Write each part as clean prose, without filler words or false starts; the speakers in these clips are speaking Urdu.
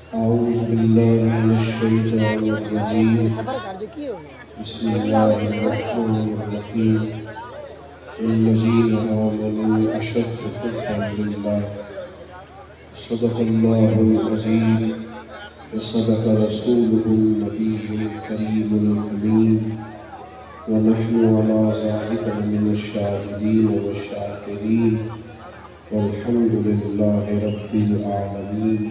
أعوذ بالله من الشيطان الرجيم. بسم الله الرحمن الرحيم. الذين آمنوا أشد حبا لله. صدق الله العظيم وصدق رسوله النبي الكريم الأمين ونحن على ذلك من الشاهدين والشاكرين والحمد لله رب العالمين.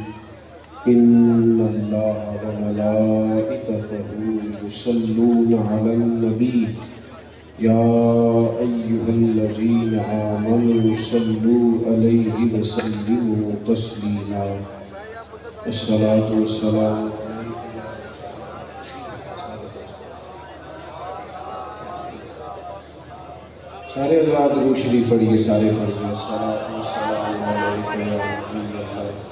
إن الله وملائكته يصلون على النبي يا أيها الذين آمنوا صلوا عليه وسلموا تسليما. الصلاة والسلام سارے حضرات درود شریف پڑھیے، سارے پڑھیے. الصلاة والسلام علیکم یا نبی اللہ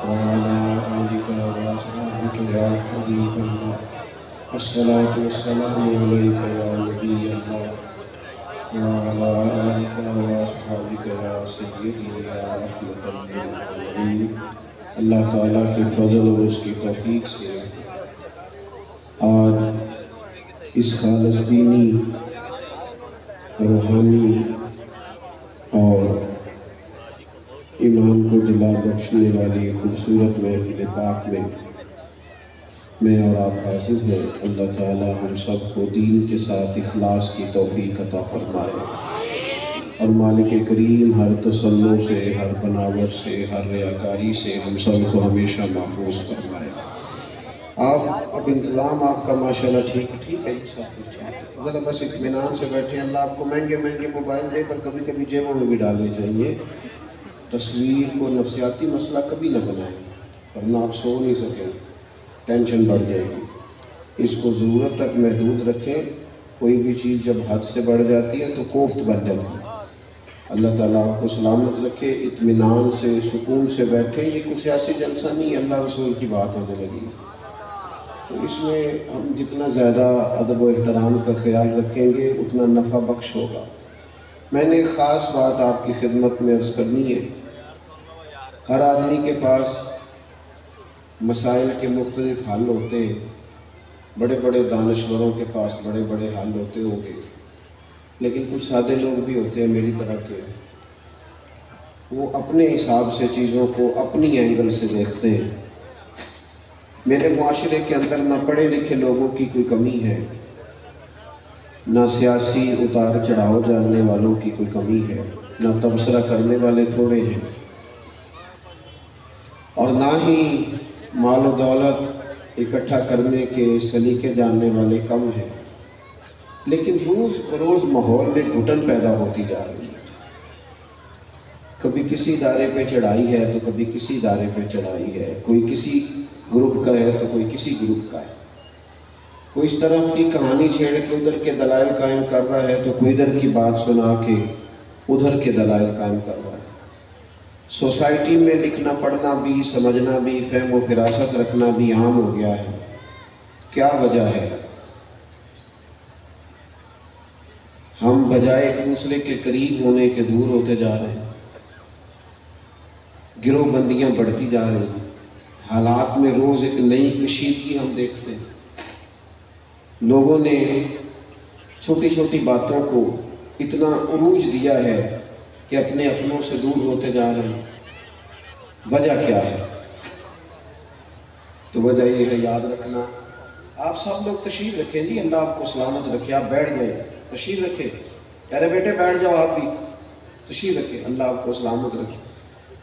وعلى آلك وأصحابك يا حبيب الله. الصلاة والسلام عليك يا نبي الله وعلى آلك وأصحابك يا سيدي يا رحمة للعالمين. اللہ تعالیٰ کے فضل اور اس کی توفیق سے آج اس خالص دینی، روحانی اور ایمان کو جلا بخشنے والی خوبصورت محفل پاک میں اور آپ حاضر ہیں. اللہ تعالی ہم سب کو دین کے ساتھ اخلاص کی توفیق عطا فرمائے اور مالک کریم ہر تسلط سے، ہر بناوٹ سے، ہر ریاکاری سے ہم سب کو ہمیشہ محفوظ فرمائے. آپ اب انتظام آپ کا ماشاءاللہ ٹھیک ہے، سب کچھ ٹھیک ہے. ذرا بس اطمینان سے بیٹھیں. اللہ آپ کو مہنگے موبائل دے کر کبھی کبھی جیبوں میں بھی ڈالنے چاہیے. تصویر کو نفسیاتی مسئلہ کبھی نہ بنائیں ورنہ آپ سو نہیں سکیں، ٹینشن بڑھ جائے گی. اس کو ضرورت تک محدود رکھیں. کوئی بھی چیز جب حد سے بڑھ جاتی ہے تو کوفت بن جاتی ہے. اللہ تعالیٰ آپ کو سلامت رکھے. اطمینان سے، سکون سے بیٹھیں. یہ کوئی سیاسی جلسہ نہیں، اللہ رسول کی بات ہونے لگی. تو اس میں ہم جتنا زیادہ ادب و احترام کا خیال رکھیں گے اتنا نفع بخش ہوگا. میں نے ایک خاص بات آپ کی خدمت میں عرض کرنی ہے. ہر آدمی کے پاس مسائل کے مختلف حل ہوتے ہیں. بڑے بڑے دانشوروں کے پاس بڑے بڑے حل ہوتے ہوں گے، لیکن کچھ سادے لوگ بھی ہوتے ہیں میری طرح کے، وہ اپنے حساب سے چیزوں کو اپنی اینگل سے دیکھتے ہیں. میرے معاشرے کے اندر نہ پڑھے لکھے لوگوں کی کوئی کمی ہے، نہ سیاسی اتار چڑھاؤ جاننے والوں کی کوئی کمی ہے، نہ تبصرہ کرنے والے تھوڑے ہیں، اور نہ ہی مال و دولت اکٹھا کرنے کے سلیقے جاننے والے کم ہیں. لیکن روز بروز ماحول میں گھٹن پیدا ہوتی جا رہی ہے. کبھی کسی ادارے پہ چڑھائی ہے تو کبھی کسی ادارے پہ چڑھائی ہے. کوئی کسی گروپ کا ہے تو کوئی کسی گروپ کا ہے. کوئی اس طرف کی کہانی چھیڑ کے ادھر کے دلائل قائم کر رہا ہے تو کوئی ادھر کی بات سنا کے ادھر کے دلائل قائم کر رہا ہے. سوسائٹی میں لکھنا پڑھنا بھی، سمجھنا بھی، فہم و فراست رکھنا بھی عام ہو گیا ہے. کیا وجہ ہے؟ ہم بجائے ایک دوسرے کے قریب ہونے کے دور ہوتے جا رہے ہیں. گروہ بندیاں بڑھتی جا رہی ہیں. حالات میں روز ایک نئی کشیدگی ہم دیکھتے ہیں. لوگوں نے چھوٹی چھوٹی باتوں کو اتنا عروج دیا ہے کہ اپنے اپنوں سے دور ہوتے جا رہے ہیں. وجہ کیا ہے؟ تو وجہ یہ ہے، یاد رکھنا. آپ سب لوگ تشریف رکھیں جی، اللہ آپ کو سلامت رکھے. آپ بیٹھ جائیں، تشریف رکھیں. ارے بیٹے بیٹھ جاؤ، آپ بھی تشریف رکھیں. اللہ آپ کو سلامت رکھے.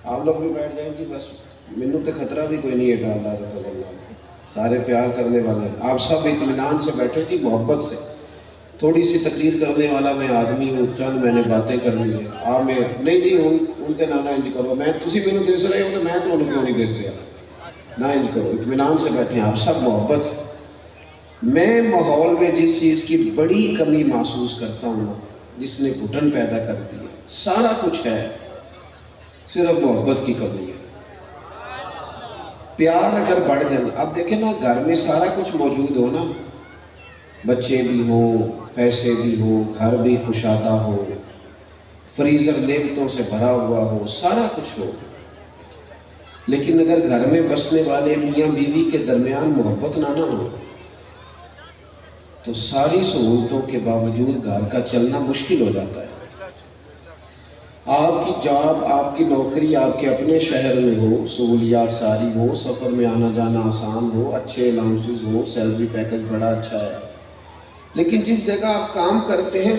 آپ لوگ بھی بیٹھ جائیں جی. بس مینوں تو خطرہ بھی کوئی نہیں ہے. اللہ رفض اللہ سارے پیار کرنے والے ہیں. آپ سب اطمینان سے بیٹھے جی، محبت سے. تھوڑی سی تقریر کرنے والا میں آدمی ہوں، چند میں نے باتیں کرنی ہے. آپ میں نہیں جی ان کے نانا انج کرو، میں تسی مینوں دس رہے ہو تو میں تو کیوں نہیں دس رہا. نہ انج کرو، اطمینان سے بیٹھیں آپ سب محبت سے. میں ماحول میں جس چیز کی بڑی کمی محسوس کرتا ہوں، جس نے گھٹن پیدا کر دی ہے، سارا کچھ ہے، صرف محبت کی کمی ہے. پیار اگر بڑھ جائے، اب دیکھیں نا، گھر میں سارا کچھ موجود ہو نا، بچے بھی ہوں، پیسے بھی ہوں، گھر بھی کشادہ ہو، فریزر نعمتوں سے بھرا ہوا ہو، سارا کچھ ہو، لیکن اگر گھر میں بسنے والے میاں بیوی کے درمیان محبت نہ ہو تو ساری سہولتوں کے باوجود گھر کا چلنا مشکل ہو جاتا ہے۔ آپ کی جاب، آپ کی نوکری آپ کے اپنے شہر میں ہو، سہولیات ساری ہو، سفر میں آنا جانا آسان ہو، اچھے الاؤنسز ہو، سیلری پیکج بڑا اچھا ہے، لیکن جس جگہ آپ کام کرتے ہیں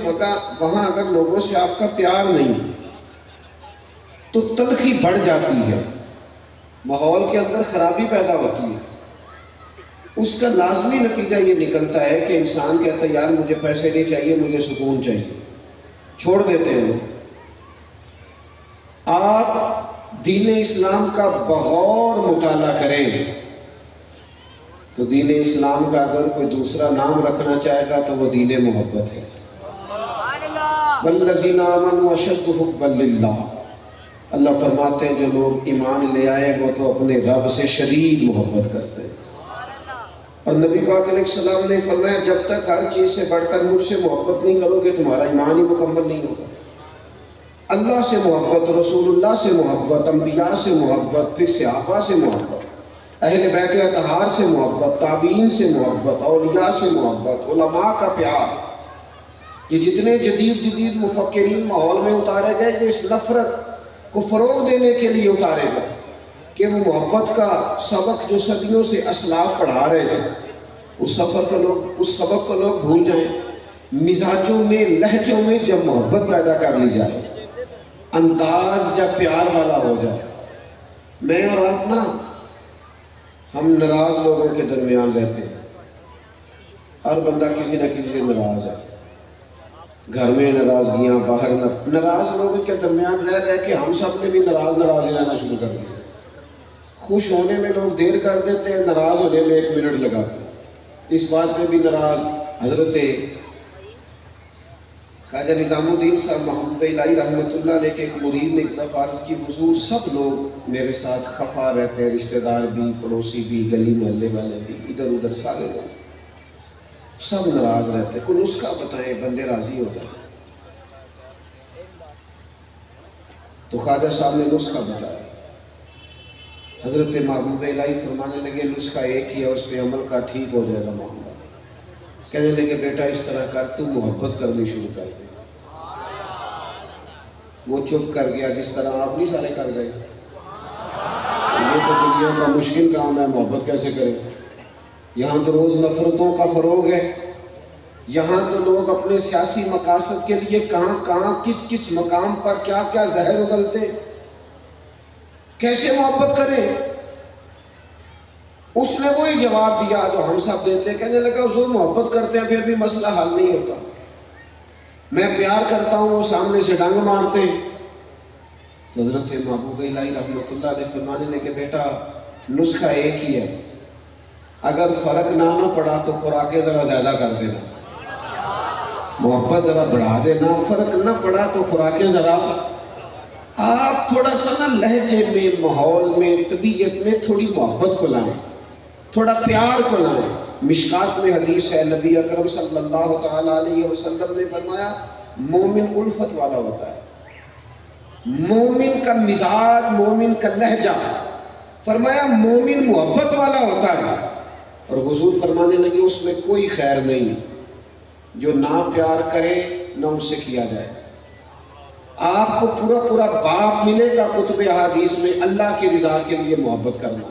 وہاں اگر لوگوں سے آپ کا پیار نہیں تو تلخی بڑھ جاتی ہے، ماحول کے اندر خرابی پیدا ہوتی ہے۔ اس کا لازمی نتیجہ یہ نکلتا ہے کہ انسان کہتا ہے یار مجھے پیسے نہیں چاہیے، مجھے سکون چاہیے، چھوڑ دیتے ہیں۔ آپ دین اسلام کا بغور مطالعہ کریں تو دین اسلام کا اگر کوئی دوسرا نام رکھنا چاہے گا تو وہ دین محبت ہے۔ والذین آمنوا اشد حبا للہ، اللہ فرماتے ہیں جو لوگ ایمان لے آئے وہ تو اپنے رب سے شدید محبت کرتے ہیں۔ اور نبی پاک علیہ السلام نے فرمایا جب تک ہر چیز سے بڑھ کر مجھ سے محبت نہیں کرو گے تمہارا ایمان ہی مکمل نہیں ہوگا۔ اللہ سے محبت، رسول اللہ سے محبت، انبیاء سے محبت، پھر صحابہ سے محبت، اہل بیت اطہار سے محبت، تابعین سے محبت، اولیاء سے محبت، علماء کا پیار، یہ جتنے جدید مفکرین ماحول میں اتارے گئے یہ اس نفرت کو فروغ دینے کے لیے اتارے گئے کہ وہ محبت کا سبق جو صدیوں سے اسلاف پڑھا رہے تھے اس سبق کو لوگ بھول جائیں۔ مزاجوں میں، لہجوں میں جب محبت پیدا کر لی جائے، انداز جب پیار والا ہو جائے، میں اور آپ نا ہم ناراض لوگوں کے درمیان رہتے ہیں، ہر بندہ کسی نہ کسی سے ناراض ہے، گھر میں ناراضگیاں، باہر ناراض لوگوں کے درمیان رہ کے ہم سب نے بھی ناراض رہنا شروع کر دیا۔ خوش ہونے میں لوگ دیر کر دیتے ہیں، ناراض ہونے میں 1 منٹ لگاتے ہیں، اس بات میں بھی ناراض۔ حضرت خواجہ نظام الدین صاحب محمد الہی رحمۃ اللہ علیہ کے ایک مرید نے ایک دفعہ عرض کی حضور سب لوگ میرے ساتھ خفا رہتے ہیں، رشتہ دار بھی، پڑوسی بھی، گلی محلے والے بھی، ادھر ادھر سارے لوگ سب ناراض رہتے ہیں، کوئی نسخہ بتائیں بندے راضی ہو جائیں۔ تو خواجہ صاحب نے نسخہ بتایا، حضرت محبوب الہی فرمانے لگے نسخہ ایک ہی ہے، اس پہ عمل کا ٹھیک ہو جائے گا معاملہ۔ کہنے لگے بیٹا اس طرح کر، تو محبت کرنی شروع کر دے۔ وہ چپ کر گیا، جس طرح آپ نہیں سارے کر گئے۔ یہ تو دنیا کا مشکل کام ہے، محبت کیسے کرے؟ یہاں تو روز نفرتوں کا فروغ ہے، یہاں تو لوگ اپنے سیاسی مقاصد کے لیے کہاں کس کس مقام پر کیا زہر اگلتے، کیسے محبت کریں؟ اس نے وہی جواب دیا جو ہم سب دیتے ہیں، کہنے لگا حضور محبت کرتے ہیں پھر بھی مسئلہ حل نہیں ہوتا، میں پیار کرتا ہوں وہ سامنے سے ڈنگ مارتے ہیں۔ تو حضرت محبوب الہی رحمۃ اللہ علیہ فرمانے لگے بیٹا نسخہ ایک ہی ہے، اگر فرق نہ پڑا تو خوراکیں ذرا زیادہ کر دینا، محبت ذرا بڑھا دینا، فرق نہ پڑا تو خوراکیں ذرا، آپ تھوڑا سا نا لہجے میں، ماحول میں، طبیعت میں تھوڑی محبت کو لائیں، تھوڑا پیار کو لائیں۔ مشکات میں حدیث ہے، نبی اکرم صلی اللہ تعالیٰ علیہ وسلم نے فرمایا مومن الفت والا ہوتا ہے، مومن کا مزاج، مومن کا لہجہ، فرمایا مومن محبت والا ہوتا ہے۔ اور حضور فرمانے لگے اس میں کوئی خیر نہیں جو نہ پیار کرے نہ اس سے کیا جائے۔ آپ کو پورا باب ملے گا کتب احادیث میں اللہ کی رضا کے لیے محبت کرنا،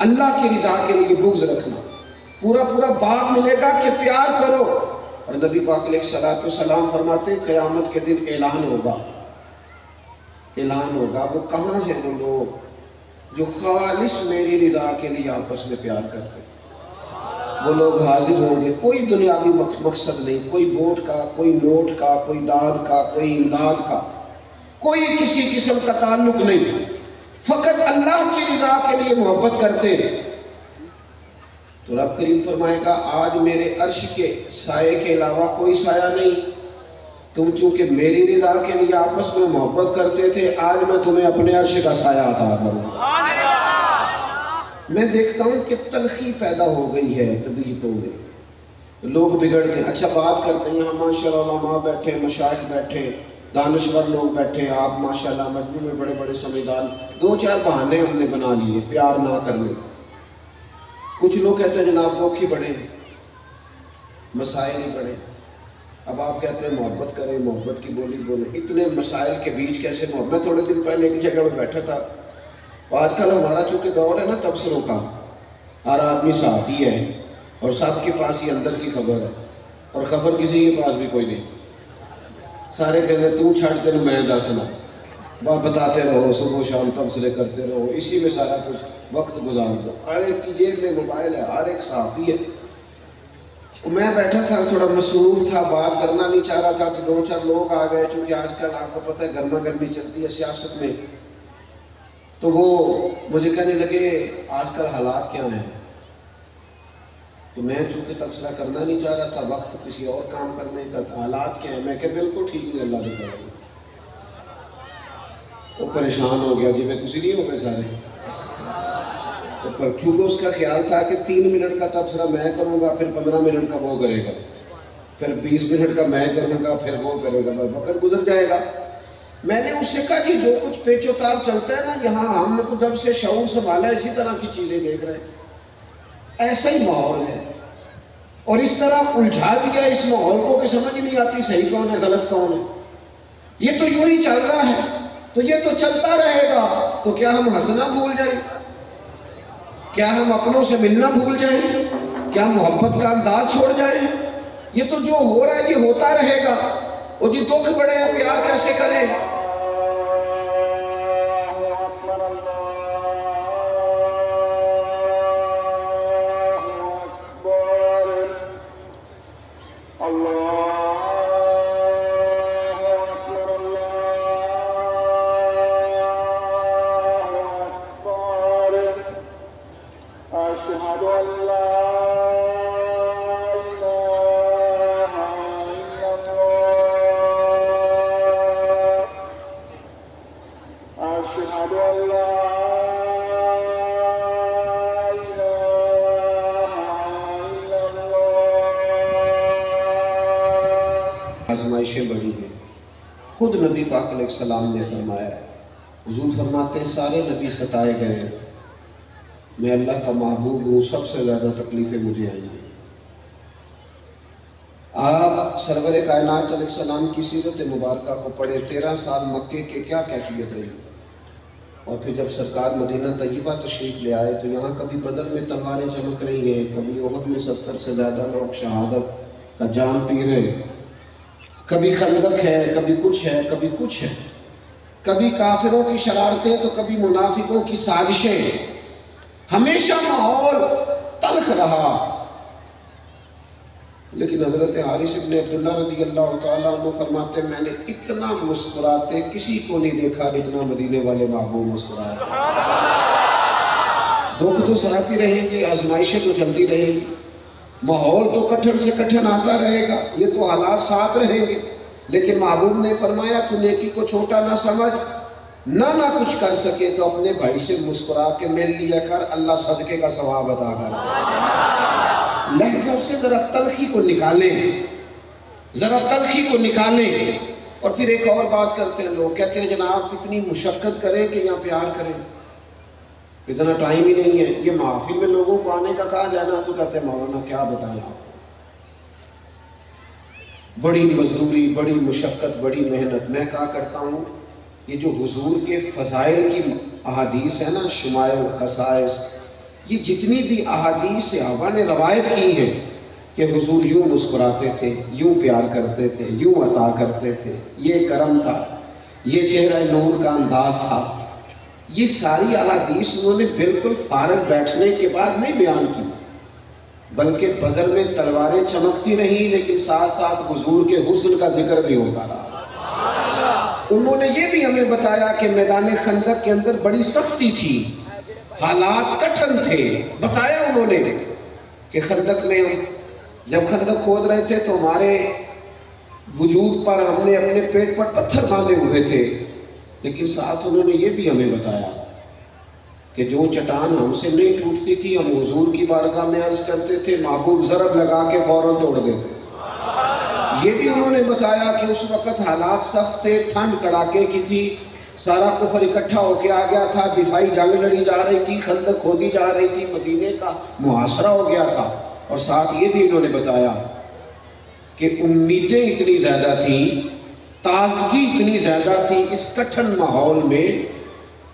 اللہ کی رضا کے لیے بغض رکھنا، پورا باب ملے گا کہ پیار کرو۔ اور نبی پاک علیہ الصلوۃ والسلام فرماتے ہیں قیامت کے دن اعلان ہوگا، وہ کہاں ہیں وہ لوگ جو خالص میری رضا کے لیے آپس میں پیار کرتے ہیں؟ وہ لوگ حاضر ہوں گے، کوئی دنیاوی مقصد نہیں، کوئی ووٹ کا، کوئی نوٹ کا، کوئی داد کا، کوئی امداد کا، کوئی کسی قسم کا تعلق نہیں، فقط اللہ کی رضا کے لیے محبت کرتے ہیں۔ تو رب کریم فرمائے گا آج میرے عرش کے سائے کے علاوہ کوئی سایہ نہیں، تم چونکہ میری رضا کے لیے آپس میں محبت کرتے تھے، آج میں تمہیں اپنے عرش کا سایہ عطا کروں۔ میں دیکھتا ہوں کہ تلخی پیدا ہو گئی ہے طبیعتوں میں، لوگ بگڑ گئے۔ اچھا بات کرتے ہیں، ہم ماشاءاللہ علماء بیٹھے، مشائخ بیٹھے، دانشور لوگ بیٹھے ہیں، آپ ماشاءاللہ مجموع میں بڑے بڑے سمجھدار، 2-4 بہانے ہم نے بنا لیے پیار نہ کرنے۔ کچھ لوگ کہتے ہیں جناب دکھ ہی بڑے، مسائل ہی بڑے۔ اب آپ کہتے ہیں محبت کریں، محبت کی بولی بولیں، اتنے مسائل کے بیچ کیسے محبت؟ میں تھوڑے دن پہلے ایک جگہ میں بیٹھا تھا، آج کل ہمارا چونکہ دور ہے نا تبصروں کا، ہر آدمی صحافی ہے اور سب کے پاس ہی اندر کی خبر ہے، اور خبر کسی کے پاس بھی کوئی نہیں، سارے کہتے ہیں تو چھڑ تینوں میں دسنا، بتاتے رہو، صبح و شام تبصرے کرتے رہو، اسی میں سارا کچھ وقت گزار دو۔ ہر ایک کی جیب میں موبائل ہے، ہر ایک صحافی ہے۔ میں بیٹھا تھا، تھوڑا مصروف تھا، بات کرنا نہیں چاہ رہا تھا، تو 2-4 لوگ آ گئے، چونکہ آج کل آپ کو پتہ ہے گرما گرمی چلتی ہے سیاست میں، تو وہ مجھے کہنے لگے آج کل حالات کیا ہیں؟ تو میں چونکہ تبصرہ کرنا نہیں چاہ رہا تھا، وقت کسی اور کام کرنے کا، حالات کیا ہیں؟ میں کہ بالکل ٹھیک نہیں، اللہ نے کہا۔ وہ پریشان ہو گیا، جی میں تسی نہیں ہو گئے سارے، پر چونکہ اس کا خیال تھا کہ 3 منٹ کا تبصرہ میں کروں گا، پھر 15 منٹ کا وہ کرے گا، پھر 20 منٹ کا میں کروں گا، پھر وہ کرے گا، وقت گزر جائے گا۔ میں نے اس سے کہا جی جو کچھ پیچ و تاب چلتا ہے نا یہاں، ہم نے تو جب سے شعور سنبھالا اسی طرح کی چیزیں دیکھ رہے ہیں، ایسا ہی ماحول ہے، اور اس طرح الجھا دیا اس ماحول کو کہ سمجھ نہیں آتی صحیح کون ہے غلط کون ہے۔ یہ تو یوں ہی چل رہا ہے، تو یہ تو چلتا رہے گا، تو کیا ہم ہنسنا بھول جائیں؟ کیا ہم اپنوں سے ملنا بھول جائیں؟ کیا محبت کا انداز چھوڑ جائیں؟ یہ تو جو ہو رہا ہے یہ ہوتا رہے گا، اور یہ دکھ بڑے ہیں پیار کیسے کریں؟ آزمائشیں بڑی ہیں، خود نبی پاک علیہ السلام نے فرمایا ہے، حضور فرماتے ہیں سارے نبی ستائے گئے ہیں، میں اللہ کا محبوب ہوں، سب سے زیادہ تکلیفیں مجھے آئی ہیں۔ آپ سرور کائنات علیہ السلام کی سیرت مبارکہ کو پڑھے، 13 سال مکے کے کیا کیفیت رہی، اور پھر جب سرکار مدینہ طیبہ تشریف لے آئے تو یہاں کبھی بدر میں تلواریں چمک رہی ہیں، کبھی احد میں 70 سے زیادہ لوگ شہادت کا جام پی رہے، کبھی خندق ہے، کبھی کچھ ہے، کبھی کچھ ہے، کبھی کافروں کی شرارتیں تو کبھی منافقوں کی سازشیں، ہمیشہ ماحول تلخ رہا۔ لیکن حضرت حارث بن عبداللہ رضی اللہ تعالیٰ عنہ فرماتے ہیں میں نے اتنا مسکراتے کسی کو نہیں دیکھا جتنا مدینے والے محبوب مسکرائے۔ دکھ تو ساتھ ہی رہیں گے، آزمائشیں تو چلتی رہیں گی، ماحول تو کٹھن سے کٹھن آتا رہے گا، یہ تو حالات ساتھ رہیں گے، لیکن محبوب نے فرمایا تو نیکی کو چھوٹا نہ سمجھ، نہ کچھ کر سکے تو اپنے بھائی سے مسکرا کے مل لیا کر، اللہ صدقے کا ثواب عطا کر۔ لہجوں سے ذرا تلخی کو نکالیں، ذرا تلخی کو نکالیں۔ اور پھر ایک اور بات کرتے ہیں لوگ، کہتے ہیں جناب اتنی مشقت کریں کہ یہاں پیار کریں، اتنا ٹائم ہی نہیں ہے۔ یہ محافل میں لوگوں کو آنے کا کہا جانا تو کہتے ہیں مولانا کیا بتائیں آپ، بڑی مزدوری، بڑی مشقت، بڑی محنت۔ میں کہا کرتا ہوں یہ جو حضور کے فضائل کی احادیث ہے نا، شمائل، خصائص، یہ جتنی بھی احادیث صحابہ نے روایت کی ہے کہ حضور یوں مسکراتے تھے، یوں پیار کرتے تھے، یوں عطا کرتے تھے، یہ کرم تھا، یہ چہرہ نور کا انداز تھا، یہ ساری احادیث انہوں نے بالکل فارغ بیٹھنے کے بعد نہیں بیان کی، بلکہ بدر میں تلواریں چمکتی رہیں لیکن ساتھ ساتھ حضور کے حسن کا ذکر بھی ہوتا رہا۔ انہوں نے یہ بھی ہمیں بتایا کہ میدان خندق کے اندر بڑی سختی تھی، حالات کٹھن تھے، بتایا انہوں نے کہ خندق میں جب خندق کھود رہے تھے تو ہمارے وجود پر ہم نے اپنے پیٹ پر پتھر باندھے ہوئے تھے، لیکن ساتھ انہوں نے یہ بھی ہمیں بتایا کہ جو چٹان ہم سے نہیں ٹوٹتی تھی ہم حضور کی بارگاہ میں عرض کرتے تھے، محبوب ضرب لگا کے فوراً توڑ دیتے۔ یہ بھی انہوں نے بتایا کہ اس وقت حالات سخت تھے، ٹھنڈ کڑاکے کی تھی، سارا کفر اکٹھا ہو کے آ گیا تھا، دفاعی جنگ لڑی جا رہی تھی، خندق کھودی جا رہی تھی، مدینے کا محاصرہ ہو گیا تھا۔ اور ساتھ یہ بھی انہوں نے بتایا کہ امیدیں اتنی زیادہ تھیں، تازگی اتنی زیادہ تھی اس کٹھن ماحول میں،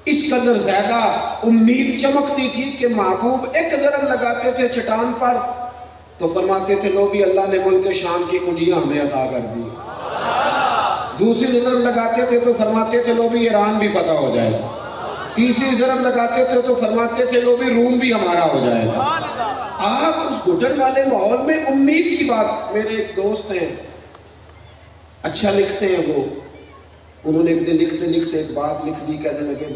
اس قدر زیادہ امید چمکتی تھی کہ محبوب ایک ضرب لگاتے تھے چٹان پر تو فرماتے تھے لو بھی اللہ نے ملک شام کی کنجیاں ہمیں عطا کر دی، دوسری ضرب لگاتے تھے تو فرماتے تھے لو بھی ایران بھی فتح ہو جائے گا، تیسری ضرب لگاتے تھے تو فرماتے تھے لو بھی روم بھی ہمارا ہو جائے گا۔ آپ اس گھٹن والے ماحول میں امید کی بات، میرے ایک دوست ہیں اچھا لکھتے ہیں، وہ انہوں نے ایک دن لکھتے لکھتے ایک بات لکھ دی، کہنے لگے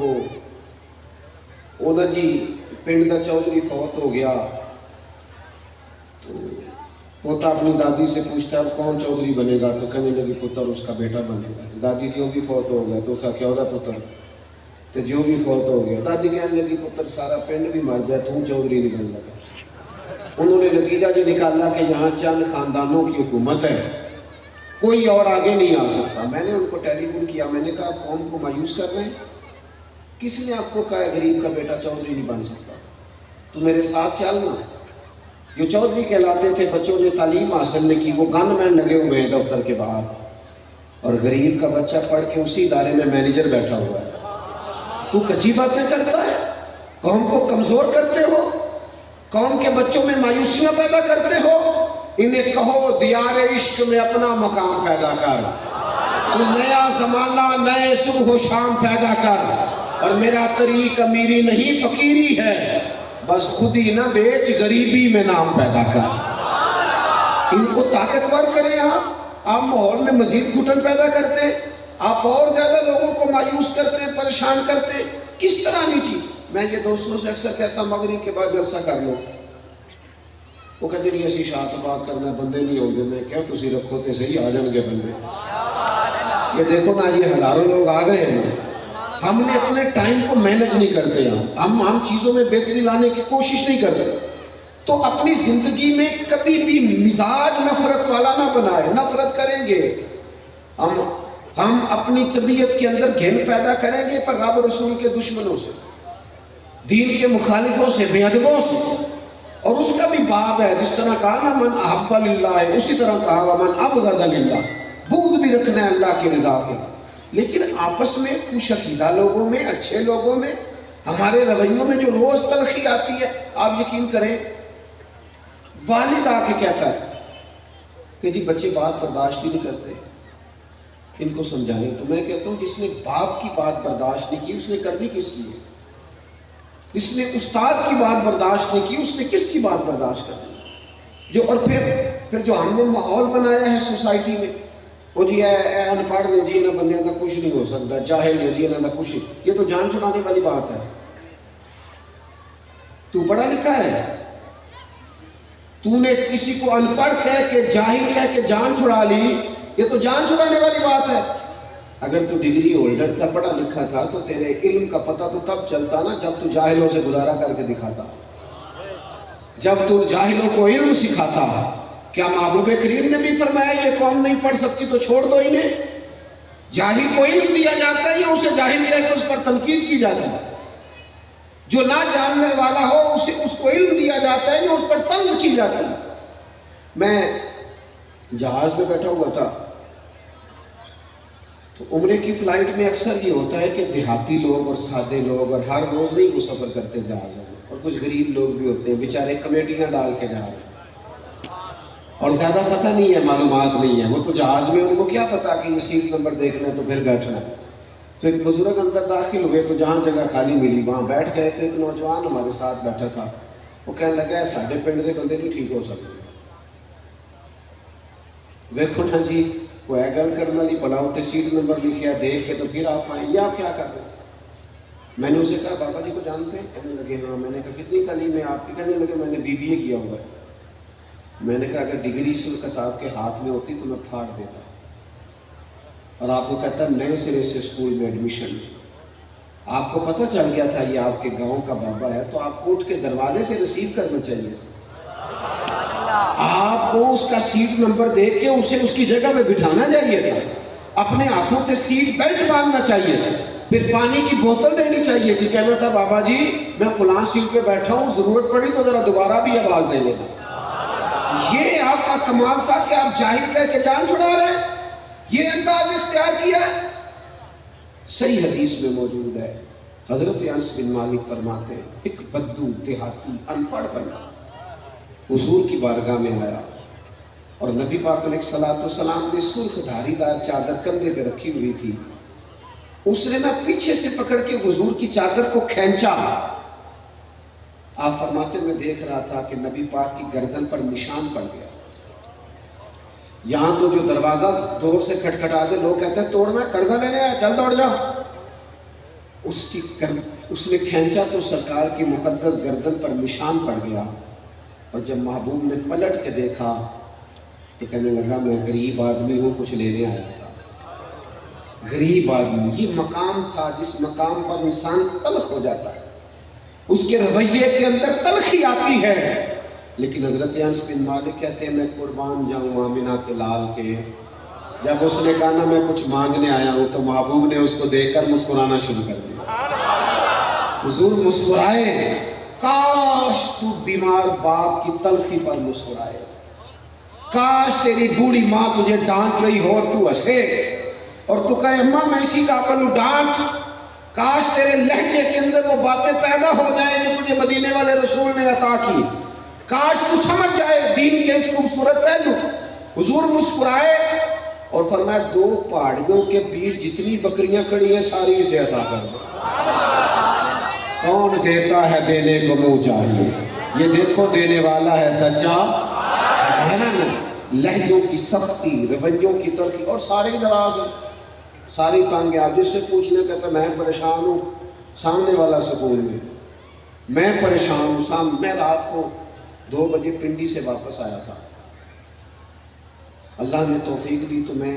وہ نا جی پنڈ کا چودھری فوت ہو گیا تو پوتا اپنی دادی سے پوچھتا ہے کون چودھری بنے گا، تو کہنے لگی پتر اس کا بیٹا بنے گا، تو دادی جو بھی فوت ہو گیا تو اس کا کیا ہوگا پتر، تو جو بھی فوت ہو گیا دادی کہنے لگی پتر سارا پنڈ بھی مر جائے تم چودھری نہیں بن لگا۔ انہوں نے نتیجہ جو نکالا کہ یہاں چند خاندانوں کی حکومت ہے، کوئی اور آگے نہیں آ سکتا۔ میں نے ان کو ٹیلی فون کیا، میں نے کہا قوم کو مایوس کر رہے ہیں، کس نے آپ کو کہا ہے غریب کا بیٹا چودھری نہیں بن سکتا، تو میرے ساتھ چلنا۔ جو چودھری کہلاتے تھے بچوں نے تعلیم حاصل نہیں کی، وہ گن مین لگے ہوئے ہیں دفتر کے باہر، اور غریب کا بچہ پڑھ کے اسی ادارے میں مینیجر بیٹھا ہوا ہے۔ تو کچی باتیں کرتا ہے، قوم کو کمزور کرتے ہو، قوم کے بچوں میں مایوسیاں پیدا کرتے ہو۔ انہیں کہو دیار عشق میں اپنا مقام پیدا کر، تو نیا زمانہ نئے صبح و شام پیدا کر، اور میرا طریق امیری نہیں فقیری ہے، بس خود ہی نہ بیچ غریبی میں نام پیدا کر۔ ان کو طاقتور کریں۔ آپ ماحول میں مزید گھٹن پیدا کرتے ہیں، آپ اور زیادہ لوگوں کو مایوس کرتے ہیں، پریشان کرتے ہیں، کس طرح نیچی۔ میں یہ دوستوں سے اکثر کہتا ہوں مغرب کے بعد جلسہ کر لو، وہ کہتے نہیں ایسی شاعت بات کرنا بندے نہیں ہوں گے، میں کیا تسی رکھو تے صحیح آ جان گے بندے۔ یہ دیکھو نا یہ ہزاروں لوگ آ گئے ہیں، ہم نے اپنے ٹائم کو مینج نہیں کرتے، ہم چیزوں میں بہتری لانے کی کوشش نہیں کرتے، تو اپنی زندگی میں کبھی بھی مزاج نفرت والا نہ بنائے۔ نفرت کریں گے ہم اپنی طبیعت کے اندر گھن پیدا کریں گے، پر رب رسول کے دشمنوں سے، دین کے مخالفوں سے، بے ادبوں سے، اور اس کا بھی باب ہے، جس طرح کہا نا من احب للہ، اسی طرح کہا ومن ابغض للہ، بغض بھی رکھنا ہے اللہ کی رضا کے۔ لیکن آپس میں کچھ عقیدہ لوگوں میں، اچھے لوگوں میں، ہمارے رویوں میں جو روز تلخی آتی ہے، آپ یقین کریں والد آ کے کہتا ہے کہ جی بچے بات برداشت ہی نہیں کرتے، ان کو سمجھائیں، تو میں کہتا ہوں جس نے باپ کی بات برداشت نہیں کی اس نے کرنی کس کی ہے؟ جس نے استاد کی بات برداشت نہیں کی اس نے کس کی بات برداشت کرنی؟ جو اور پھر جو ہم نے ماحول بنایا ہے سوسائٹی میں، وہ جی اے ان پڑھ نے جی نہ بندے کا کچھ نہیں ہو سکتا، جاہل نے جی نہ کچھ، یہ تو جان چھڑانے والی بات ہے۔ تو پڑھا لکھا ہے، تو نے کسی کو ان پڑھ کہہ کے جاہل کہہ کے جان چھڑا لی، یہ تو جان چھڑانے والی بات ہے۔ اگر تو ڈگری ہولڈر تھا، پڑھا لکھا تھا، تو تیرے علم کا پتہ تو تب چلتا نا جب تو جاہلوں سے گزارا کر کے دکھاتا، جب تو جاہلوں کو علم سکھاتا۔ کیا محبوب کریم نے بھی فرمایا یہ قوم نہیں پڑھ سکتی تو چھوڑ دو انہیں؟ جاہل کو علم دیا جاتا ہے یا اسے جاہل کہہ کے اس پر تنقید کی جاتی ہے؟ جو نہ جاننے والا ہو اسے اس کو علم دیا جاتا ہے یا اس پر طنز کی جاتی ہے؟ میں جہاز میں بیٹھا ہوا تھا تو عمرے کی فلائٹ میں اکثر یہ ہوتا ہے کہ دیہاتی لوگ اور سادے لوگ، اور ہر روز نہیں وہ سفر کرتے جہاز میں، اور کچھ غریب لوگ بھی ہوتے ہیں بیچارے کمیٹیاں ڈال کے جا رہے ہیں اور زیادہ پتہ نہیں ہے، معلومات نہیں ہے، وہ تو جہاز میں ان کو کیا پتا کہ یہ سیٹ نمبر دیکھنا ہے تو پھر بیٹھنا ہے۔ تو ایک بزرگ اندر داخل ہوئے تو جہاں جگہ خالی ملی وہاں بیٹھ گئے، تو ایک نوجوان ہمارے ساتھ بیٹھا تھا، وہ کہنے لگا ہے ساڈے پنڈ کے بندے نہیں ٹھیک ہو سکتے۔ ویکھو نا جی وہ ہے گل کرنے والی، بھلا اتنے سیٹ نمبر لکھیا دیکھ کے تو پھر آپ آئیں گے، آپ کیا کر رہے ہیں؟ میں نے اسے کہا بابا جی کو جانتے ہیں؟ کہنے لگے ہاں۔ میں نے کہا کتنی تعلیم ہے آپ کی؟ کہنے لگے میں نے BBA کیا ہوا ہے۔ میں نے کہا اگر ڈگری اس وقت آپ کے ہاتھ میں ہوتی تو میں پھاڑ دیتا، اور آپ کو کہتا نئے سرے سے اسکول میں ایڈمیشن۔ آپ کو پتہ چل گیا تھا یہ آپ کے گاؤں کا بابا ہے تو آپ کو اٹھ کے دروازے سے ریسیو کرنا چاہیے۔ آپ کو اس کا سیٹ نمبر دیکھ کے اسے اس کی جگہ پہ بٹھانا چاہیے تھا، اپنے ہاتھوں کے سیٹ بیلٹ باندھنا چاہیے تھا، پھر پانی کی بوتل دینی چاہیے تھی، کہنا تھا بابا جی میں فلاں سیٹ پہ بیٹھا ہوں، ضرورت پڑی تو ذرا دوبارہ بھی آواز دیں گے۔ یہ آپ کا کمال تھا کہ آپ جاہل کہہ کے جان چھڑا رہے ہیں، یہ انداز اختیار کیا ہے۔ صحیح حدیث میں موجود ہے، حضرت انس بن مالک فرماتے ہیں ایک بدو دیہاتی ان پڑھ بنا حضور کی بارگاہ میں آیا اور نبی پاک علیہ السلام نے سرخ دھاری دار چادر کندھے پہ رکھی ہوئی تھی، اس نے نا پیچھے سے پکڑ کے حضور کی چادر کو کھینچا۔ آپ فرماتے میں دیکھ رہا تھا کہ نبی پاک کی گردن پر نشان پڑ گیا۔ یہاں تو جو دروازہ دور سے کھٹکھٹا دے لوگ کہتے ہیں توڑنا، قرضہ لینے آیا، چل دوڑ جا۔ اس نے کھینچا تو سرکار کی مقدس گردن پر نشان پڑ گیا، اور جب محبوب نے پلٹ کے دیکھا تو کہنے لگا میں غریب آدمی ہوں، کچھ لینے آیا تھا۔ غریب آدمی، یہ مقام تھا جس مقام پر انسان تلخ ہو جاتا ہے، اس کے رویے کے اندر تلخی آتی ہے۔ لیکن حضرت انس بن مالک کہتے ہیں میں قربان جاؤں آمنہ کے لال کے، جب اس نے کہا نا میں کچھ مانگنے آیا ہوں تو محبوب نے اس کو دیکھ کر مسکرانا شروع کر دیا۔ حضور مسکرائے، کاش تو بیمار باپ کی تلخی پر مسکرائے، کاش تیری بوڑھی ماں تجھے ڈانٹ رہی ہو اور تو ہنسے اور تو کہے اماں میں اسی قابل ہوں ڈانٹ، کاش تیرے لہجے کے اندر وہ باتیں پیدا ہو جائیں جو تجھے مدینے والے رسول نے عطا کی، کاش تو سمجھ جائے دین کے اس خوبصورت پہلو۔ حضور مسکرائے اور فرمایا دو پہاڑیوں کے بیچ جتنی بکریاں کھڑی ہیں ساری اسے عطا کر دو۔ کون دیتا ہے دینے کو منہ چاہیے، یہ دیکھو دینے والا ہے سچا ہے نا۔ لہجوں کی سختی، رویوں کی تلخی، اور سارے ہی ناراض ہیں، ساری تنگ ہیں۔ جس سے پوچھنے کہتا میں پریشان ہوں، سامنے والا سکون میں پریشان ہوں۔ میں رات کو 2 بجے پنڈی سے واپس آیا تھا، اللہ نے توفیق دی تو میں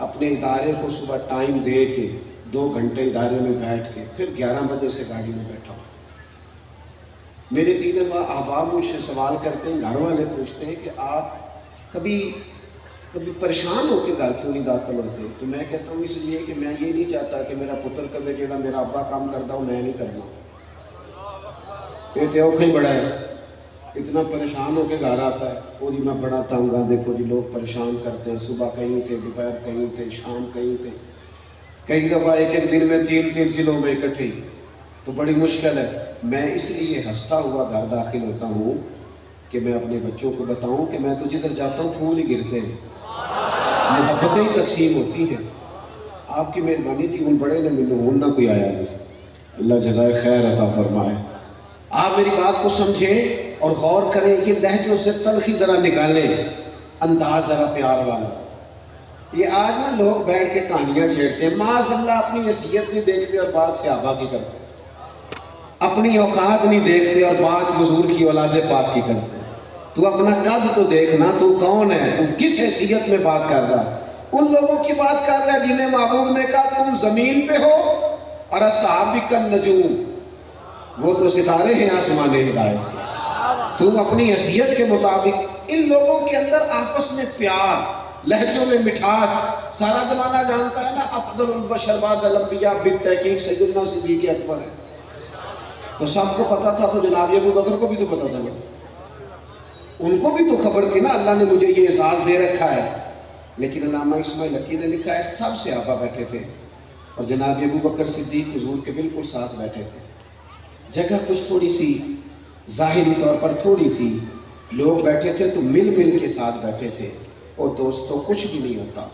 اپنے ادارے کو صبح ٹائم دے کے 2 گھنٹے ادارے میں بیٹھ کے پھر 11 بجے سے گاڑی میں بیٹھا ہوں۔ میرے 3 دفعہ احباب مجھ سے سوال کرتے ہیں، گھر والے پوچھتے ہیں کہ آپ کبھی پریشان ہو کے گھر کیوں نہیں داخل ہوتے؟ تو میں کہتا ہوں اس لیے کہ میں یہ نہیں چاہتا کہ میرا پتر کبھی جڑا میرا ابا کام کرتا ہوں میں نہیں کرنا، یہ تو اوکھا ہی بڑا ہے، اتنا پریشان ہو کے گھر آتا ہے، وہ جی میں بڑا تنگ ہوں، دیکھو جی لوگ پریشان کرتے ہیں، صبح کہیں تھے، دوپہر کہیں تھے، شام کہیں تھے، کئی دفعہ ایک دن میں 3 ضلعوں میں اکٹھے، تو بڑی مشکل ہے۔ میں اس لیے ہنستا ہوا گھر داخل ہوتا ہوں کہ میں اپنے بچوں کو بتاؤں کہ میں تو جدھر جاتا ہوں پھول ہی گرتے ہیں، محبتیں ہی تقسیم ہوتی ہیں۔ آپ کی مہربانی جی ان بڑے نے ملو ہوں نہ کوئی آیا نہیں، اللہ جزائے خیر عطا فرمائے۔ آپ میری بات کو سمجھیں اور غور کریں، یہ لہجوں سے تلخی ذرا نکالیں، انداز ذرا پیار والا۔ یہ آج نا لوگ بیٹھ کے کہانیاں چھیڑتے ہیں، معاذ اللہ اپنی حیثیت نہیں دیکھتے اور بات صحابہ کی کرتے، اپنی اوقات نہیں دیکھتے اور بات حضور کی اولاد پاک کی کرتے۔ تو اپنا قد تو دیکھنا، تو کون ہے، تو کس حیثیت میں بات کر رہا ہے؟ ان لوگوں کی بات کر رہا ہے جنہیں محبوب نے کہا تم زمین پہ ہو اور اصحابک النجوم، وہ تو ستارے ہیں آسمان ہدایت کے، تم اپنی حیثیت کے مطابق۔ ان لوگوں کے اندر آپس میں پیار، لہجوں میں مٹھاس، سارا زمانہ جانتا ہے نا افضل البشر بعد الانبیاء بالتحقیق سیدنا صدیق اکبر ہے، تو سب کو پتا تھا، تو جناب ابو بکر کو بھی تو پتا تھا نا، ان کو بھی تو خبر تھی نا، اللہ نے مجھے یہ اعزاز دے رکھا ہے۔ لیکن علامہ اسماعیل حقی نے لکھا ہے سب صحابہ بیٹھے تھے اور جناب ابو بکر صدیق حضور کے بالکل ساتھ بیٹھے تھے، جگہ کچھ تھوڑی سی ظاہری طور پر تھوڑی تھی، لوگ بیٹھے تھے تو مل کے ساتھ بیٹھے تھے۔ اور دوستوں کچھ بھی نہیں ہوتا،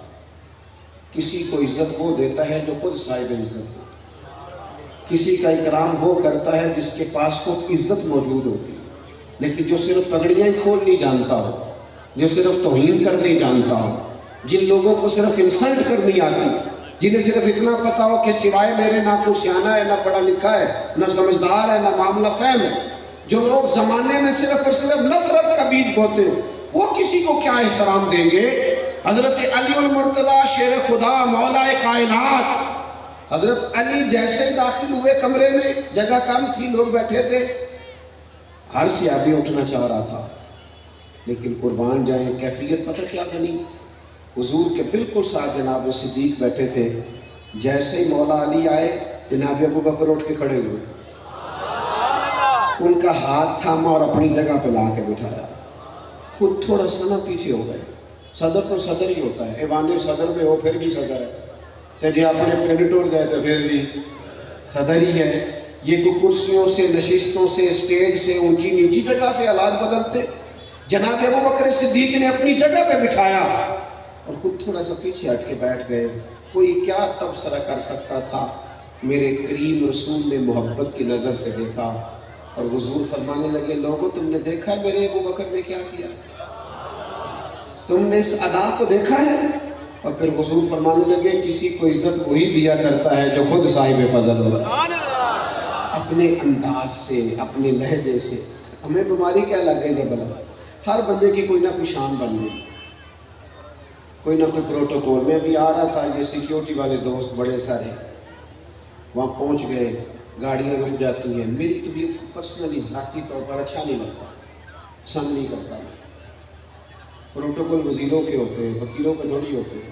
کسی کو عزت وہ دیتا ہے جو خود صاحب عزت ہو، کسی کا اکرام وہ کرتا ہے جس کے پاس خود عزت موجود ہوتی ہے۔ لیکن جو صرف پگڑیاں کھولنی جانتا ہو، جو صرف توہین کرنی جانتا ہو، جن لوگوں کو صرف انسلٹ کرنی آتی، جنہیں صرف اتنا پتا ہو کہ سوائے میرے نہ کوئی سیانا ہے، نہ پڑھا لکھا ہے، نہ سمجھدار ہے، نہ معاملہ فہم ہے، جو لوگ زمانے میں صرف اور صرف نفرت کا بیج بوتے ہو، وہ کسی کو کیا احترام دیں گے؟ حضرت علی المرتضیٰ شیر خدا مولا کائنات، حضرت علی جیسے ہی داخل ہوئے کمرے میں، جگہ کم تھی، لوگ بیٹھے تھے، ہر صحابی اٹھنا چاہ رہا تھا، لیکن قربان جائیں کیفیت پتہ کیا بنی؟ حضور کے بالکل ساتھ جناب صدیق بیٹھے تھے، جیسے ہی مولا علی آئے جناب ابو بکر اٹھ کے کھڑے ہوئے، ان کا ہاتھ تھاما اور اپنی جگہ پہ لا کے بٹھایا، خود تھوڑا سا نہ پیچھے ہو گئے۔ صدر تو صدر ہی ہوتا ہے، ایوان صدر میں ہو پھر بھی صدر ہے، تو جی اپنے پینڈ ٹوٹ جائے تو پھر بھی صدر ہی ہے۔ یہ کوئی کرسیوں سے، نشستوں سے، اسٹیج سے، اونچی نیچی جگہ سے حالات بدلتے، جناب ابو بکر صدیق نے اپنی جگہ پہ بٹھایا اور خود تھوڑا سا پیچھے ہٹ کے بیٹھ گئے۔ کوئی کیا تبصرہ کر سکتا تھا؟ میرے کریم رسول نے محبت کی نظر سے دیکھا اور حضور فرمانے لگے، لوگوں تم نے دیکھا میرے ابو بکر نے کیا کیا؟ تم نے اس ادا کو دیکھا ہے؟ اور پھر حضور فرمانے لگے، کسی کو عزت وہی دیا کرتا ہے جو خود صاحب فضل ہوتا ہے، اپنے انداز سے، اپنے لہجے سے۔ ہمیں بیماری کیا لگ گئی ہے بلا؟ ہر بندے کی کوئی نہ کوئی شان بن گئی، کوئی نہ کوئی پروٹوکول۔ میں بھی آ رہا تھا، یہ سیکیورٹی والے دوست بڑے سارے وہاں پہنچ گئے، گاڑیاں رک جاتی ہیں۔ میری طبیعت کو پرسنلی ذاتی طور پر اچھا نہیں لگتا، پسند نہیں کرتا۔ پروٹوکول وزیروں کے ہوتے ہیں، فقیروں کے تھوڑی ہوتے ہیں۔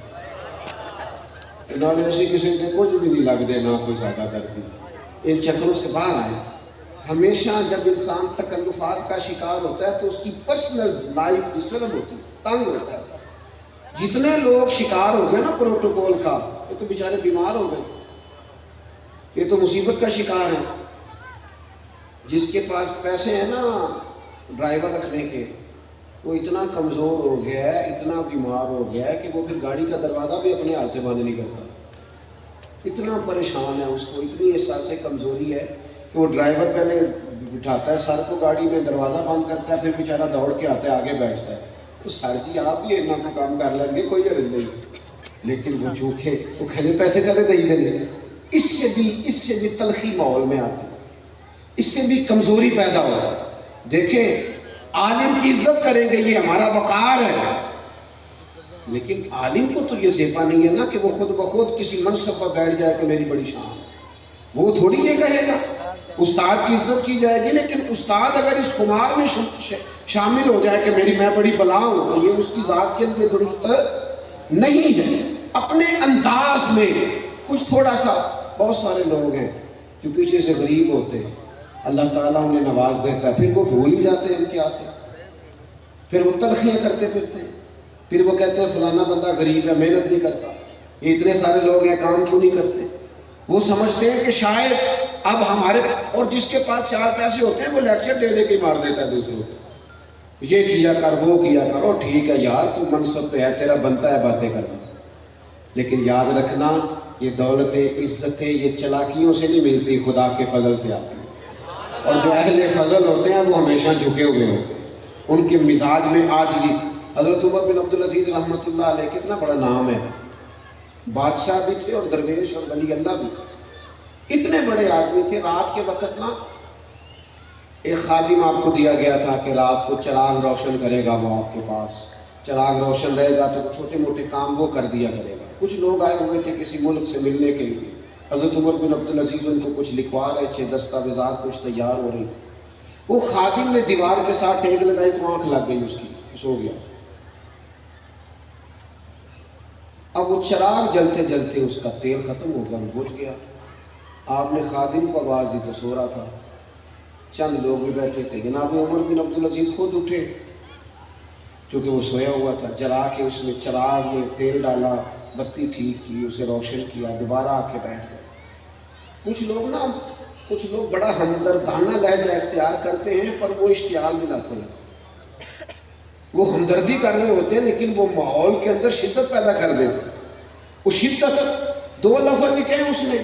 انہوں ایسی کسی نے کچھ بھی نہیں لگ دے، نہ کوئی سادہ کرتی۔ ان چکروں سے باہر آئے۔ ہمیشہ جب انسان تکلفات کا شکار ہوتا ہے تو اس کی پرسنل لائف ڈسٹرب ہوتی ہے، تنگ ہوتا ہے۔ جتنے لوگ شکار ہو گئے نا پروٹوکول کا، یہ تو بیچارے بیمار ہو گئے، یہ تو مصیبت کا شکار ہے۔ جس کے پاس پیسے ہیں نا ڈرائیور رکھنے کے، وہ اتنا کمزور ہو گیا ہے، اتنا بیمار ہو گیا ہے کہ وہ پھر گاڑی کا دروازہ بھی اپنے ہاتھ سے بند نہیں کرتا۔ اتنا پریشان ہے اس کو، اتنی احساس کمزوری ہے کہ وہ ڈرائیور پہلے بٹھاتا ہے سر کو گاڑی میں، دروازہ بند کرتا ہے، پھر بیچارہ دوڑ کے آتا ہے، آگے بیٹھتا ہے۔ تو سر جی آپ بھی اتنا کو کام کر لیں گے، کوئی عرض نہیں، لیکن وہ چوکھے وہ کھلے پیسے چلے دے دینے۔ اس سے بھی تلخی ماحول میں آتی ہے، اس سے بھی کمزوری پیدا ہو۔ دیکھیں عالم کی عزت کریں گے، یہ ہمارا وقار ہے، لیکن عالم کو تو یہ زیبا نہیں ہے نا کہ وہ خود بخود کسی منصب پر بیٹھ جائے کہ میری بڑی شان ہے، وہ تھوڑی یہ کہے گا۔ استاد کی عزت کی جائے گی، لیکن استاد اگر اس خمار میں شامل ہو جائے کہ میں بڑی بلا ہوں، تو یہ اس کی ذات کے لیے درست نہیں ہے۔ اپنے انداز میں کچھ تھوڑا سا، بہت سارے لوگ ہیں جو پیچھے سے غریب ہوتے ہیں، اللہ تعالیٰ انہیں نواز دیتا ہے، پھر وہ بھول ہی جاتے ہیں کیا تھے، پھر وہ تلخیاں کرتے پھرتے ہیں، پھر وہ کہتے ہیں فلانا بندہ غریب ہے، محنت نہیں کرتا، یہ اتنے سارے لوگ ہیں کام کیوں نہیں کرتے۔ وہ سمجھتے ہیں کہ شاید اب ہمارے، اور جس کے پاس چار پیسے ہوتے ہیں وہ لیکچر دے دے کے مار دیتا ہے دوسروں کو، یہ کیا کر، وہ کیا کر، اور ٹھیک ہے یار تو منصب پہ ہے، تیرا بنتا ہے باتیں کرنا، لیکن یاد رکھنا یہ دولتیں، عزتیں یہ چلاکیوں سے نہیں ملتی، خدا کے فضل سے آتی ہیں۔ اور جو اہل فضل ہوتے ہیں وہ ہمیشہ جھکے ہوئے ہوتے ہیں، ان کے مزاج میں عاجزی۔ حضرت عمر بن عبدالعزیز رحمۃ اللہ علیہ کتنا بڑا نام ہے، بادشاہ بھی تھے اور درویش اور ولی اللہ بھی، اتنے بڑے آدمی تھے۔ رات کے وقت نا ایک خادم آپ کو دیا گیا تھا کہ رات کو چراغ روشن کرے گا، وہ آپ کے پاس چراغ روشن رہے گا تو چھوٹے موٹے کام وہ کر دیا کرے گا۔ کچھ لوگ آئے ہوئے تھے کسی ملک سے ملنے کے لیے، حضرت عمر بن عبدالعزیز ان کو کچھ لکھوا رہے تھے، دستاویزات کچھ تیار ہو رہی تھی۔ وہ خادم نے دیوار کے ساتھ ٹیک لگائی تو آنکھ لگ گئی اس کی، سو گیا۔ اب وہ چراغ جلتے جلتے اس کا تیل ختم ہو گیا، بجھ گیا۔ آپ نے خادم کو آواز دی تو سو رہا تھا، چند لوگ بھی بیٹھے تھے۔ جناب عمر بن عبدالعزیز خود اٹھے کیونکہ وہ سویا ہوا تھا، جلا کے اس میں چراغ میں تیل ڈالا، بتی ٹھیک کی، اسے روشن کیا، دوبارہ آ کے بیٹھ گئے۔ کچھ لوگ بڑا ہمدردانہ لہجہ اختیار کرتے ہیں پر وہ اشتعال میں لاتے ہیں، وہ ہمدردی کر رہے ہوتے ہیں لیکن وہ ماحول کے اندر شدت پیدا کر دیتے ہیں۔ وہ شدت، دو لفظ ہی کہیں اس نے،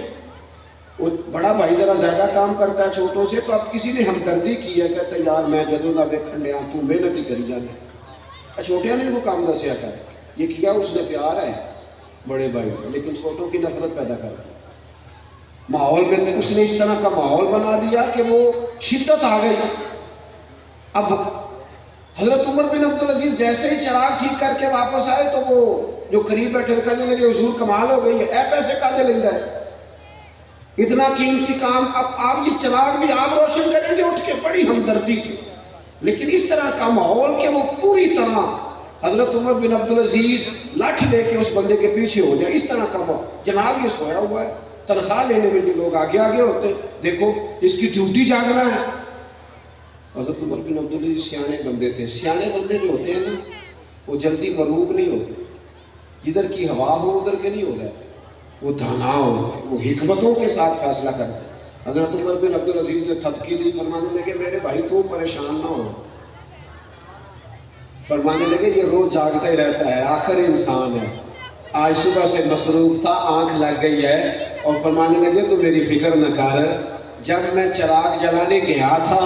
وہ بڑا بھائی ذرا زیادہ کام کرتا ہے چھوٹوں سے، تو اب کسی نے ہمدردی کی ہے، کہتا ہے یار میں جدوں نہ دیکھن لیا تو محنت ہی کری جانے، چھوٹیاں نے وہ کام دسیا کر، یہ کیا اس نے پیار ہے بڑے بھائی سے، لیکن چھوٹوں کی نفرت پیدا کرتا ہے۔ ماحول میں اس نے اس طرح کا ماحول بنا دیا کہ وہ شدت آ گئی۔ اب حضرت عمر بن عبدالعزیز جیسے ہی چراغ ٹھیک کر کے واپس آئے تو وہ جو قریب بیٹھے کہنے لگے حضور کمال ہو گئی ہے، اے پیسے کہاں لیندہ ہے، اتنا قیمتی کام، اب آپ یہ چراغ بھی آپ روشن کریں گے اٹھ کے، بڑی ہمدردی سے۔ لیکن اس طرح کا ماحول کہ وہ پوری طرح حضرت عمر بن عبدالعزیز لاٹھ لے کے اس بندے کے پیچھے ہو جائے، اس طرح کا ماحول. جناب یہ سویا ہوا ہے، تنخواہ لینے میں بھی لوگ آگے آگے ہوتے، دیکھو اس کی ڈیوٹی جاگنا ہے. حضرت عمر بن عبدالعزیز سیانے بندے تھے. سیانے بندے جو ہوتے ہیں نا وہ جلدی مروب نہیں ہوتے، جدھر کی ہوا ہو ادھر کے نہیں ہو جاتے، وہ دانا ہوتے، وہ حکمتوں کے ساتھ فیصلہ کرتے. حضرت عمر بن عبدالعزیز نے تھپکی دی، فرمانے لگے میرے بھائی تو پریشان نہ ہو. فرمانے لگے یہ روز جاگتا ہی رہتا ہے، آخر انسان ہے، آج صبح سے مصروف تھا، آنکھ لگ گئی ہے. اور فرمانے لگے تو میری فکر نہ کر، جب میں چراغ جلانے گیا تھا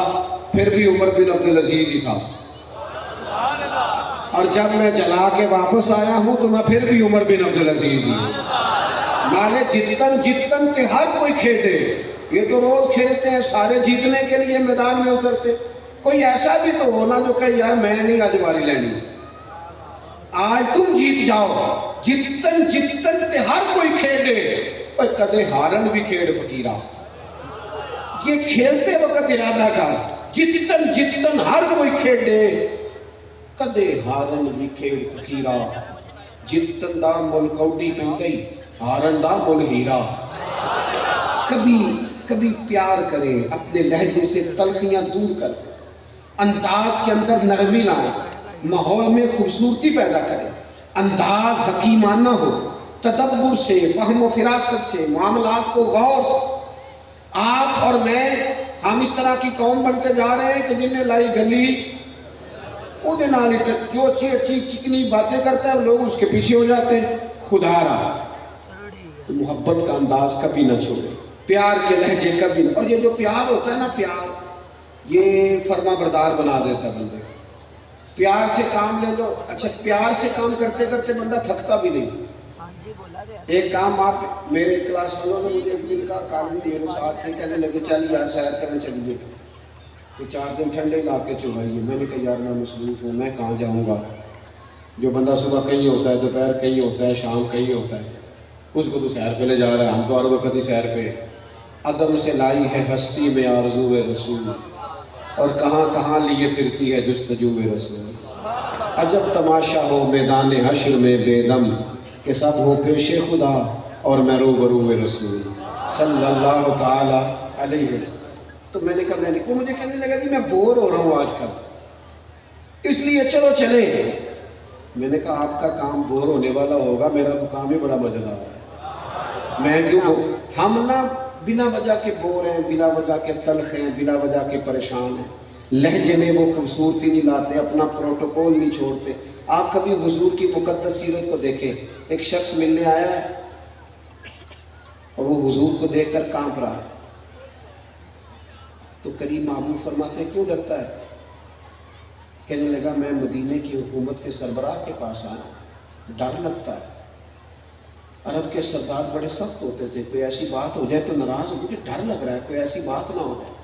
پھر بھی عمر بن عبدالعزیز ہی تھا، اور جب میں جلا کے واپس آیا ہوں تو میں پھر بھی عمر بن عبدالعزیز ہی ہوں. مالے جتن تے ہر کوئی کھیلے، یہ تو روز کھیلتے ہیں، سارے جیتنے کے لیے میدان میں اترتے. کوئی ایسا بھی تو ہونا جو کہ یار میں نہیں آج باری لینی، آج تم جیت جاؤ. جتن تے ہر کوئی کھیلے، اور کدے ہارن بھی کھیل فقیرہ. یہ کھیلتے وقت ارادہ کر، جتن ہر کوئی کھیلے، کدے ہارن بھی کھیل فقیرہ. جتن دا مل کوڈی پہنتے ہی، ہارن دا مل ہیرا. کبھی پیار کریں، اپنے لہجے سے تلخیاں دور کر دیں، انداز کے اندر نرمی لائیں، ماحول میں خوبصورتی پیدا کریں، انداز حکیمانہ ہو، تدبر سے، فہم و فراست سے، معاملات کو غور سے. آپ اور میں، ہم اس طرح کی قوم بنتے جا رہے ہیں کہ جن نے لائی گلی وہ جو اچھی چکنی باتیں کرتا ہے لوگ اس کے پیچھے ہو جاتے ہیں. خدا رہا محبت کا انداز کبھی نہ چھوڑے، پیار کے لہجے کبھی نہ. اور یہ جو پیار ہوتا ہے نا، پیار یہ فرما بردار بنا دیتا ہے بندے. پیار سے کام لے لو. اچھا پیار سے کام کرتے کرتے بندہ تھکتا بھی نہیں. ایک کام آپ میرے کلاس والوں نے مجھے ایک دن کا کالج میرے ساتھ تھے، کہنے لگے چل یار سیر کرنے چلیے، تو 4 دن ٹھنڈے علاقے چلائیے. میں نے کہا یار میں مصروف ہوں، میں کہاں جاؤں گا. جو بندہ صبح کہیں ہوتا ہے، دوپہر کہیں ہوتا ہے، شام کہیں ہوتا ہے، اس کو تو سیر پہ لے جا رہا ہے. ہم تو ہر وقت ہی سیر پہ. عدم سے لائی ہے ہستی میں آرزو رسول، اور کہاں کہاں لیے پھرتی ہے جستجو رسول. عجب تماشا ہو میدان حشر میں بے دم، کہ سب ہو پیش خدا اور میں روبرو رسول صلی اللہ تعالی علیہ وسلم. تو میں نے کہا وہ مجھے کہنے لگا کہ میں بور ہو رہا ہوں آج کل، اس لیے چلو چلیں. میں نے کہا آپ کا کام بور ہونے والا ہوگا، میرا تو کام ہی بڑا مزیدار ہے. میں کیوں ہم نہ بلا وجہ کے بور ہیں، بلا وجہ کے تلخ ہیں، بلا وجہ کے پریشان ہیں. لہجے میں وہ خوبصورتی نہیں لاتے، اپنا پروٹوکول نہیں چھوڑتے. آپ کبھی حضور کی مقدس سیرت کو دیکھیں. ایک شخص ملنے آیا ہے اور وہ حضور کو دیکھ کر کانپ رہا ہے، تو کریم محبوب فرماتے ہیں کیوں ڈرتا ہے؟ کہنے لگا میں مدینے کی حکومت کے سربراہ کے پاس آیا، ڈر لگتا ہے. عرب کے سردار بڑے سخت ہوتے تھے، کوئی ایسی بات ہو جائے تو ناراض، مجھے ڈر لگ رہا ہے کوئی ایسی بات نہ ہو جائے.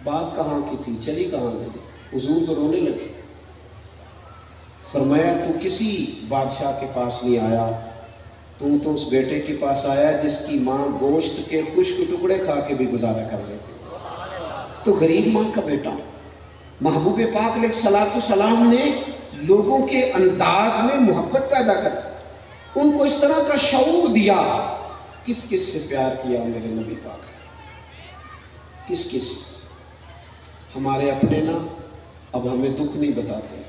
بات کہاں کی تھی، چلی کہاں گئی؟ حضور تو رونے لگے. فرمایا تو کسی بادشاہ کے پاس نہیں آیا، تو اس بیٹے کے پاس آیا جس کی ماں گوشت کے خشک ٹکڑے کھا کے بھی گزارا کر رہے تھے. تو غریب ماں کا بیٹا. محبوب پاک علیہ الصلوۃ والسلام نے لوگوں کے انداز میں محبت پیدا کر، ان کو اس طرح کا شعور دیا. کس کس سے پیار کیا میرے نبی پاک؟ کس کس؟ ہمارے اپنے نا اب ہمیں دکھ نہیں بتاتے.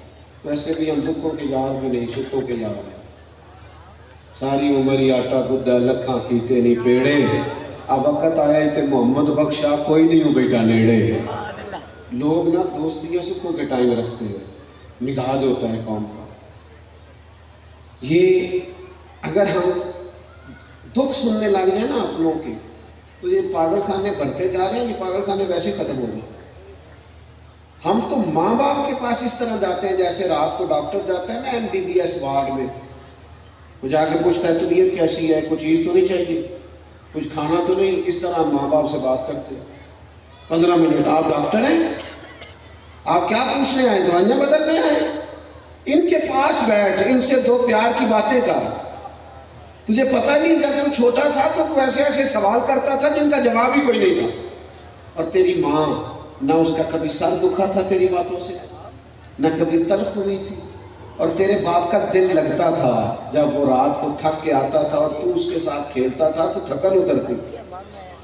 ویسے بھی ہم دکھوں کے یار بھی نہیں، سکھوں کے یار ہیں. ساری عمر ہی آٹا گدہ لکھاں کیتے نہیں پیڑے، اب وقت آیا تے محمد بخشا کوئی نہیں ہو بیٹا نیڑے. لوگ نا دوستیاں سکھوں کے ٹائم رکھتے ہیں، مزاج ہوتا ہے قوم کا. یہ اگر ہم دکھ سننے لگ جائیں نا اپنوں کے، تو یہ پاگل خانے بڑھتے جا رہے ہیں. یہ پاگل خانے ویسے ختم ہو گئے. ہم تو ماں باپ کے پاس اس طرح جاتے ہیں جیسے رات کو ڈاکٹر جاتا ہے نا MBBS وارڈ میں، وہ جا کے پوچھتا ہے طبیعت کیسی ہے، کچھ چیز تو نہیں چاہیے، کچھ کھانا تو نہیں. اس طرح ماں باپ سے بات کرتے ہیں. 15 منٹ آپ ڈاکٹر ہیں، آپ کیا پوچھنے آئے؟ دوائیاں بدلنے آئے؟ ان کے پاس بیٹھ، ان سے 2 پیار کی باتیں کر. تجھے پتہ نہیں جب تو چھوٹا تھا تو ایسے ایسے سوال کرتا تھا جن کا جواب ہی کوئی نہیں تھا. اور تیری ماں نہ اس کا کبھی سر دکھا تھا تیری باتوں سے، نہ کبھی تلخ ہوئی تھی، اور تیرے باپ کا دل لگتا تھا جب وہ رات کو تھک کے آتا تھا اور تو اس کے ساتھ کھیلتا تھا تو تھکن اترتی تھی،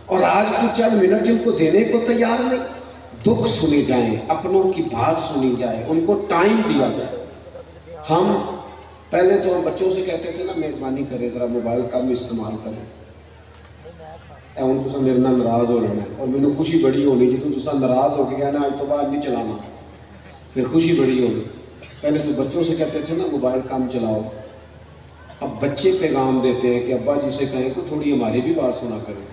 اور آج تو چند منٹ ان کو دینے کو تیار نہیں۔ دکھ سنی جائیں، اپنوں کی بات سنی جائے، ان کو ٹائم دیا جائے۔ ہم پہلے تو ہم بچوں سے کہتے تھے نا مہربانی کرے ذرا موبائل کم استعمال کریں، ان کو میرے نال ناراض ہو رہنا ہے، اور مجھے خوشی بڑی ہونی جی تو ناراض ہو کے کہنا آج تو بعد نہیں چلانا، پھر خوشی بڑی ہوگی۔ پہلے تو بچوں سے کہتے تھے نا موبائل کم چلاؤ، اب بچے پیغام دیتے ہیں کہ ابا جی سے کہیں کہ تھوڑی ہماری بھی بات سنا کریں۔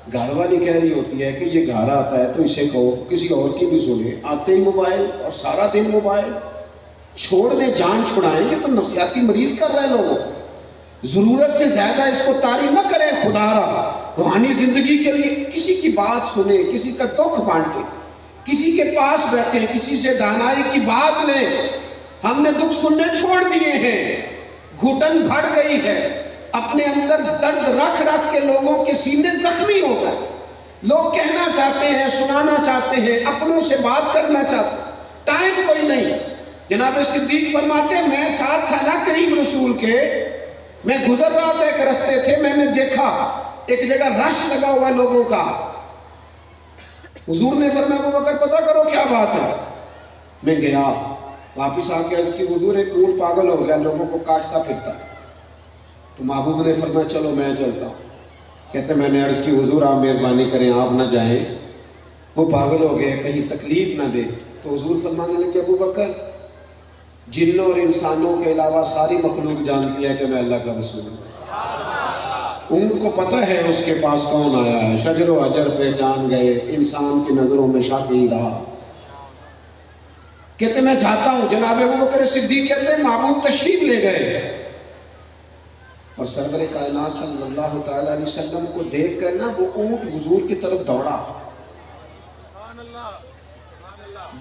گھر والی کہہ رہی ہوتی ہے کہ یہ گھر آتا ہے تو اسے کہو کسی اور کی بھی سنے، آتے ہی موبائل اور سارا دن موبائل۔ چھوڑ دیں، جان چھڑائیں، یہ تو نفسیاتی مریض کر رہے لوگوں، ضرورت سے زیادہ اس کو طاری نہ کریں۔ خدا را روحانی زندگی کے لیے کسی کی بات سنیں، کسی کا دکھ بانٹیں، کسی کے پاس بیٹھیں، کسی سے دانائی کی بات لیں۔ ہم نے دکھ سننے چھوڑ دیے ہیں، گھٹن بڑھ گئی ہے، اپنے اندر درد رکھ رکھ کے لوگوں کے سینے زخمی ہو گئے۔ لوگ کہنا چاہتے ہیں، سنانا چاہتے ہیں، اپنوں سے بات کرنا چاہتے ہیں، ٹائم کوئی نہیں۔ جناب صدیق فرماتے ہیں میں ساتھ تھا نا کریم رسول کے، میں گزر رہا تھا ایک رستے تھے، میں نے دیکھا ایک جگہ رش لگا ہوا لوگوں کا۔ حضور نے فرمایا ابو بکر پتہ کرو کیا بات ہے۔ میں گیا، واپس آ کے عرض کی حضور ایک اونٹ پاگل ہو گیا، لوگوں کو کاٹتا پھرتا ہے۔ تو محبوب نے فرمایا چلو میں چلتا ہوں۔ کہتے میں نے عرض کی حضور آپ مہربانی کریں آپ نہ جائیں، وہ پاگل ہو گئے، کہیں تکلیف نہ دے۔ تو حضور فرمانے لگے ابو بکر جنوں اور انسانوں کے علاوہ ساری مخلوق جانتی ہے کہ میں اللہ کا رسول ہوں۔ ان کو پتہ ہے اس کے پاس کون آیا ہے، شجر و حجر پہچان گئے، انسان کی نظروں میں شک ہی رہا۔ کہتے میں جاتا ہوں۔ جناب ابو بکر صدیق کہتے ہیں محبوب تشریف لے گئے، اور سرور کائنات صلی اللہ تعالیٰ علیہ وسلم کو دیکھ کر نا وہ اونٹ حضور کی طرف دوڑا۔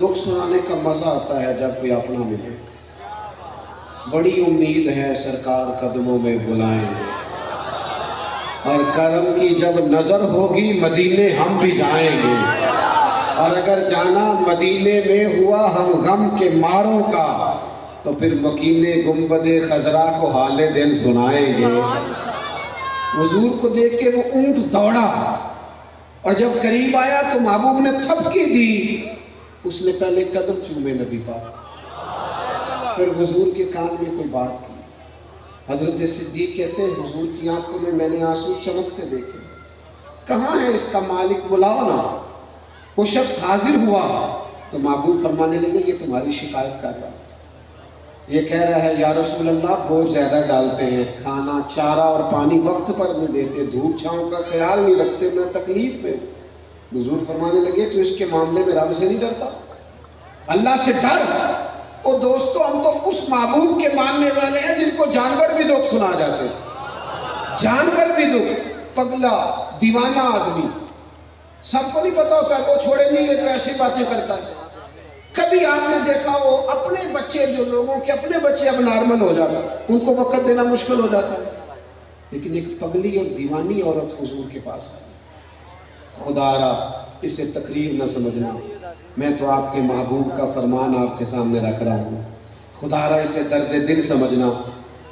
دکھ سنانے کا مزہ آتا ہے جب کوئی اپنا ملے، بڑی امید ہے سرکار قدموں میں بلائیں گے، اور کرم کی جب نظر ہوگی مدینے ہم بھی جائیں گے، اور اگر جانا مدینے میں ہوا ہم غم کے ماروں کا تو پھر مکینے گنبد خضرا کو حال دل سنائیں گے۔ حضور کو دیکھ کے وہ اونٹ دوڑا، اور جب قریب آیا تو محبوب نے تھپکی دی، اس نے پہلے قدم چومے نبی پاک، پھر حضور کے کان میں کوئی بات کی۔ حضرت صدیق کہتے ہیں حضور کی آنکھوں میں نے آنسو چمکتے دیکھے، کہاں ہے اس کا مالک بلاؤ نا۔ وہ شخص حاضر ہوا تو محبوب فرمانے لگے یہ تمہاری شکایت کر رہا، یہ کہہ رہا ہے یا رسول اللہ بہت زیادہ ڈالتے ہیں، کھانا چارہ اور پانی وقت پر نہیں دیتے، دھوپ چھاؤں کا خیال نہیں رکھتے، میں تکلیف میں۔ حضور فرمانے لگے تو اس کے معاملے میں رب سے نہیں ڈرتا، اللہ سے ڈر۔ او دوستو ہم تو اس محبوب کے ماننے والے ہیں جن کو جانور بھی دکھ سنا جاتے ہیں، جانور بھی دکھ، پگلا دیوانہ آدمی، سب کو نہیں پتا ہوتا ہے وہ چھوڑے نہیں ہے تو ایسی باتیں کرتا ہے۔ کبھی آپ نے دیکھا ہو اپنے بچے، جو لوگوں کے اپنے بچے اب نارمل ہو جاتا ہے، ان کو وقت دینا مشکل ہو جاتا ہے، لیکن ایک پگلی اور دیوانی عورت حضور کے پاس ہے۔ خدا را اسے تقریر نہ سمجھنا، میں تو آپ کے محبوب کا فرمان آپ کے سامنے رکھ رہا ہوں، خدا را اسے درد دل سمجھنا۔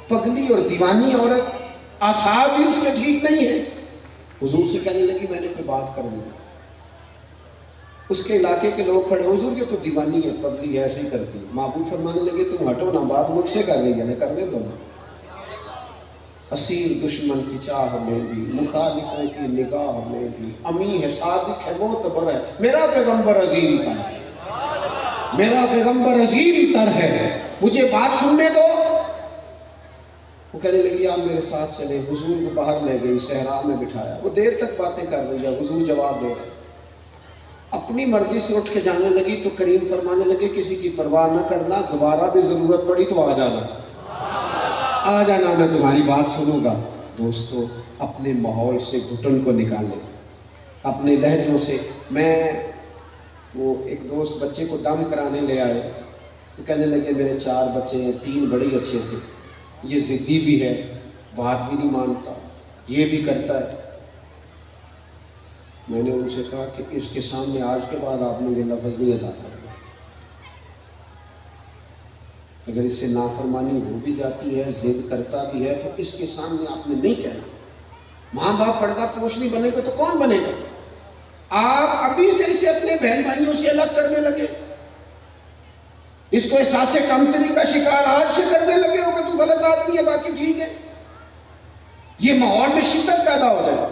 پگلی اور دیوانی عورت، آثار بھی اس کے ٹھیک نہیں ہے۔ حضور سے کہنے لگی میں نے کوئی بات کرنی ہے۔ اس کے علاقے کے لوگ کھڑے، حضور یہ تو دیوانی ہے، پگلی ہے، ایسے ہی کرتی ہے۔ محبوب فرمانے لگے تم ہٹو نا، بات مجھ سے کر رہی ہے، کرنے دو نا۔ اسیر دشمن کی چاہ میں بھی، مخالفوں کی نگاہ میں بھی، امی ہے، صادق ہے، معتبر ہے، میرا پیغمبر عظیم تر ہے، میرا پیغمبر عظیم تر ہے، مجھے بات سننے دو۔ وہ کہنے لگی آپ میرے ساتھ چلیں۔ حضور کو باہر لے گئی، صحرا میں بٹھایا، وہ دیر تک باتیں کر رہی ہے، حضور جواب دے رہے، اپنی مرضی سے اٹھ کے جانے لگی تو کریم فرمانے لگے کسی کی پرواہ نہ کرنا، دوبارہ بھی ضرورت پڑی تو آ جانا، میں تمہاری بات سنوں گا۔ دوستو اپنے ماحول سے گھٹن کو نکالیں، اپنے لہجوں سے۔ وہ ایک دوست بچے کو دم کرانے لے آئے تو کہنے لگے میرے 4 بچے ہیں، 3 بڑے اچھے تھے، یہ ضدی بھی ہے، بات بھی نہیں مانتا، یہ بھی کرتا ہے۔ میں نے ان سے کہا کہ اس کے سامنے آج کے بعد آپ نے یہ لفظ نہیں ادا کرنا، اگر اس سے نافرمانی ہو بھی جاتی ہے، ضد کرتا بھی ہے، تو اس کے سامنے آپ نے نہیں کہنا۔ ماں باپ پردہ پوش نہیں بنے گا تو کون بنے گا؟ آپ ابھی سے اسے اپنے بہن بھائیوں سے الگ کرنے لگے، اس کو احساس کمتری کا شکار آج سے کرنے لگے ہو کہ تو غلط آدمی ہے، باقی ٹھیک ہے۔ یہ ماحول میں شدت پیدا ہو جائے،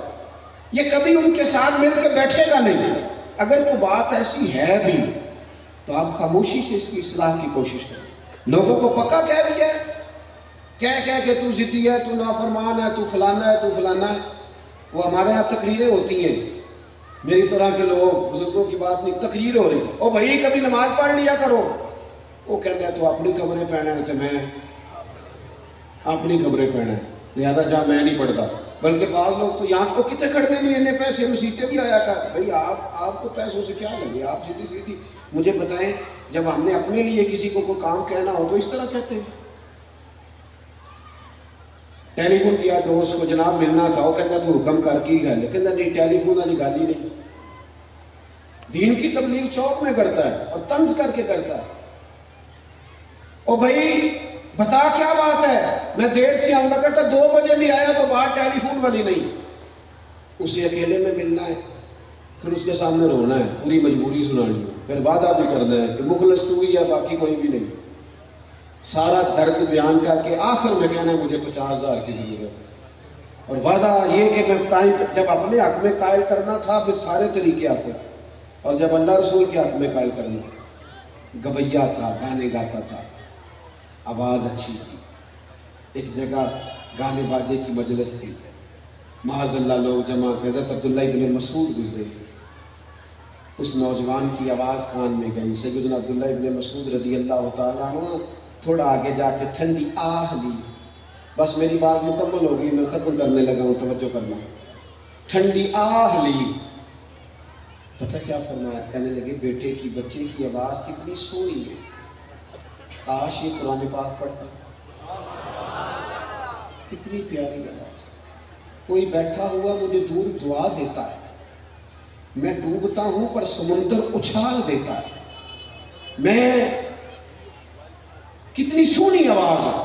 یہ کبھی ان کے ساتھ مل کے بیٹھے گا نہیں۔ اگر کوئی بات ایسی ہے بھی تو آپ خاموشی سے اس کی اصلاح کی کوشش کریں۔ لوگوں کو پکا کہہ دیا ہے، کہہ کہ تو ضدی ہے، تو نافرمان ہے، تو فلانا ہے، تو فلانا ہے۔ وہ ہمارے ہاں تقریریں ہوتی ہیں، میری طرح کے لوگ، بزرگوں کی بات نہیں، تقریر ہو رہی، او بھائی کبھی نماز پڑھ لیا کرو۔ وہ کہتا ہے تو اپنی کمرے پہنا ہے، تو میں اپنی کمرے پہنا ہے، لہذا جہاں میں نہیں پڑھتا۔ بلکہ بعض لوگ تو یہاں کو کتنے کھڑنے نہیں، انہیں پیسے مسیطے بھی آیا کر۔ بھائی آپ کو پیسوں سے کیا لگے؟ آپ سیدھی مجھے بتائیں، جب ہم نے اپنے لیے کسی کو کوئی کام کہنا ہو تو اس طرح کہتے ہیں۔ ٹیلی فون کیا دوست کو، جناب ملنا تھا، وہ کہتا تو حکم کر کی گل، کہتا نہیں ٹیلی فون والی گل ہی نہیں۔ دین کی تبلیغ چوک میں کرتا ہے اور طنز کر کے کرتا ہے۔ او بھائی بتا کیا بات ہے، میں دیر سے آؤں گا، کہتا 2 بجے بھی آیا تو بات ٹیلی فون والی نہیں۔ اسے اکیلے میں ملنا ہے، پھر اس کے سامنے رونا ہے، پوری مجبوری سنانی ہے، پھر وعدہ بھی کرنا ہے کہ مخلص تو ہی ہے، باقی کوئی بھی نہیں۔ سارا درد بیان کر کے آخر میں کہنا ہے مجھے 50,000 کی ضرورت ہے، اور وعدہ یہ کہ میں ٹائم جب اپنے حق میں قائل کرنا تھا پھر سارے طریقے آتے، اور جب اللہ رسول کے حق میں قائل کرنا، گویا تھا، گانے گاتا تھا، آواز اچھی تھی۔ ایک جگہ گانے باجے کی مجلس تھی، معاذ اللہ لوگ جمع تھے، حضرت عبداللہ ابن مسعود گزرے، اس نوجوان کی آواز کان میں گئی، سیدنا عبداللہ ابن مسعود رضی اللہ تعالیٰ عنہ تھوڑا آگے جا کے ٹھنڈی آہ لی۔ بس میری بات مکمل ہوگی، میں ختم کرنے لگا ہوں، توجہ کرنا۔ ٹھنڈی آہ لی، پتہ کیا فرمایا؟ کہنے لگے بیٹے کی، بچے کی آواز کتنی سونی ہے، کاش یہ قرآن پاک پڑھتا، کتنی پیاری آواز۔ کوئی بیٹھا ہوا مجھے دور دعا دیتا ہے، میں ڈوبتا ہوں پر سمندر اچھال دیتا ہے، میں کتنی سونی آواز ہے۔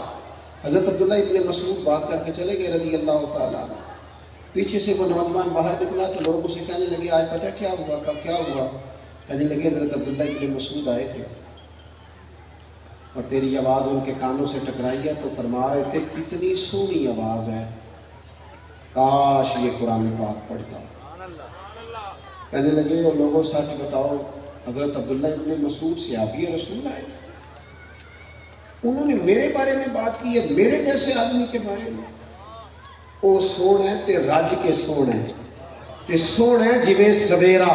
حضرت عبداللہ ابن مسعود بات کر کے چلے گئے رضی اللہ تعالیٰ عنہ۔ پیچھے سے وہ نوجوان باہر نکلا تو لوگ اسے کہنے لگے آج پتہ کیا ہوا، کب کیا ہوا؟ کہنے لگے حضرت عبداللہ ابن مسعود آئے تھے اور تیری آواز ان کے کانوں سے ٹکرائی ہے تو فرما رہے تھے کتنی سونی آواز ہے، کاش یہ قرآن پاک پڑھتا۔ کہنے لگے وہ لوگوں سچ بتاؤ، حضرت عبداللہ ابن مسعود صحابی رسول آئے تھے، انہوں نے میرے بارے میں بات کی ہے، میرے جیسے آدمی کے بارے میں؟ او سونا ہے تے رج کے سونا ہے تے سونا ہے جویں سویرا،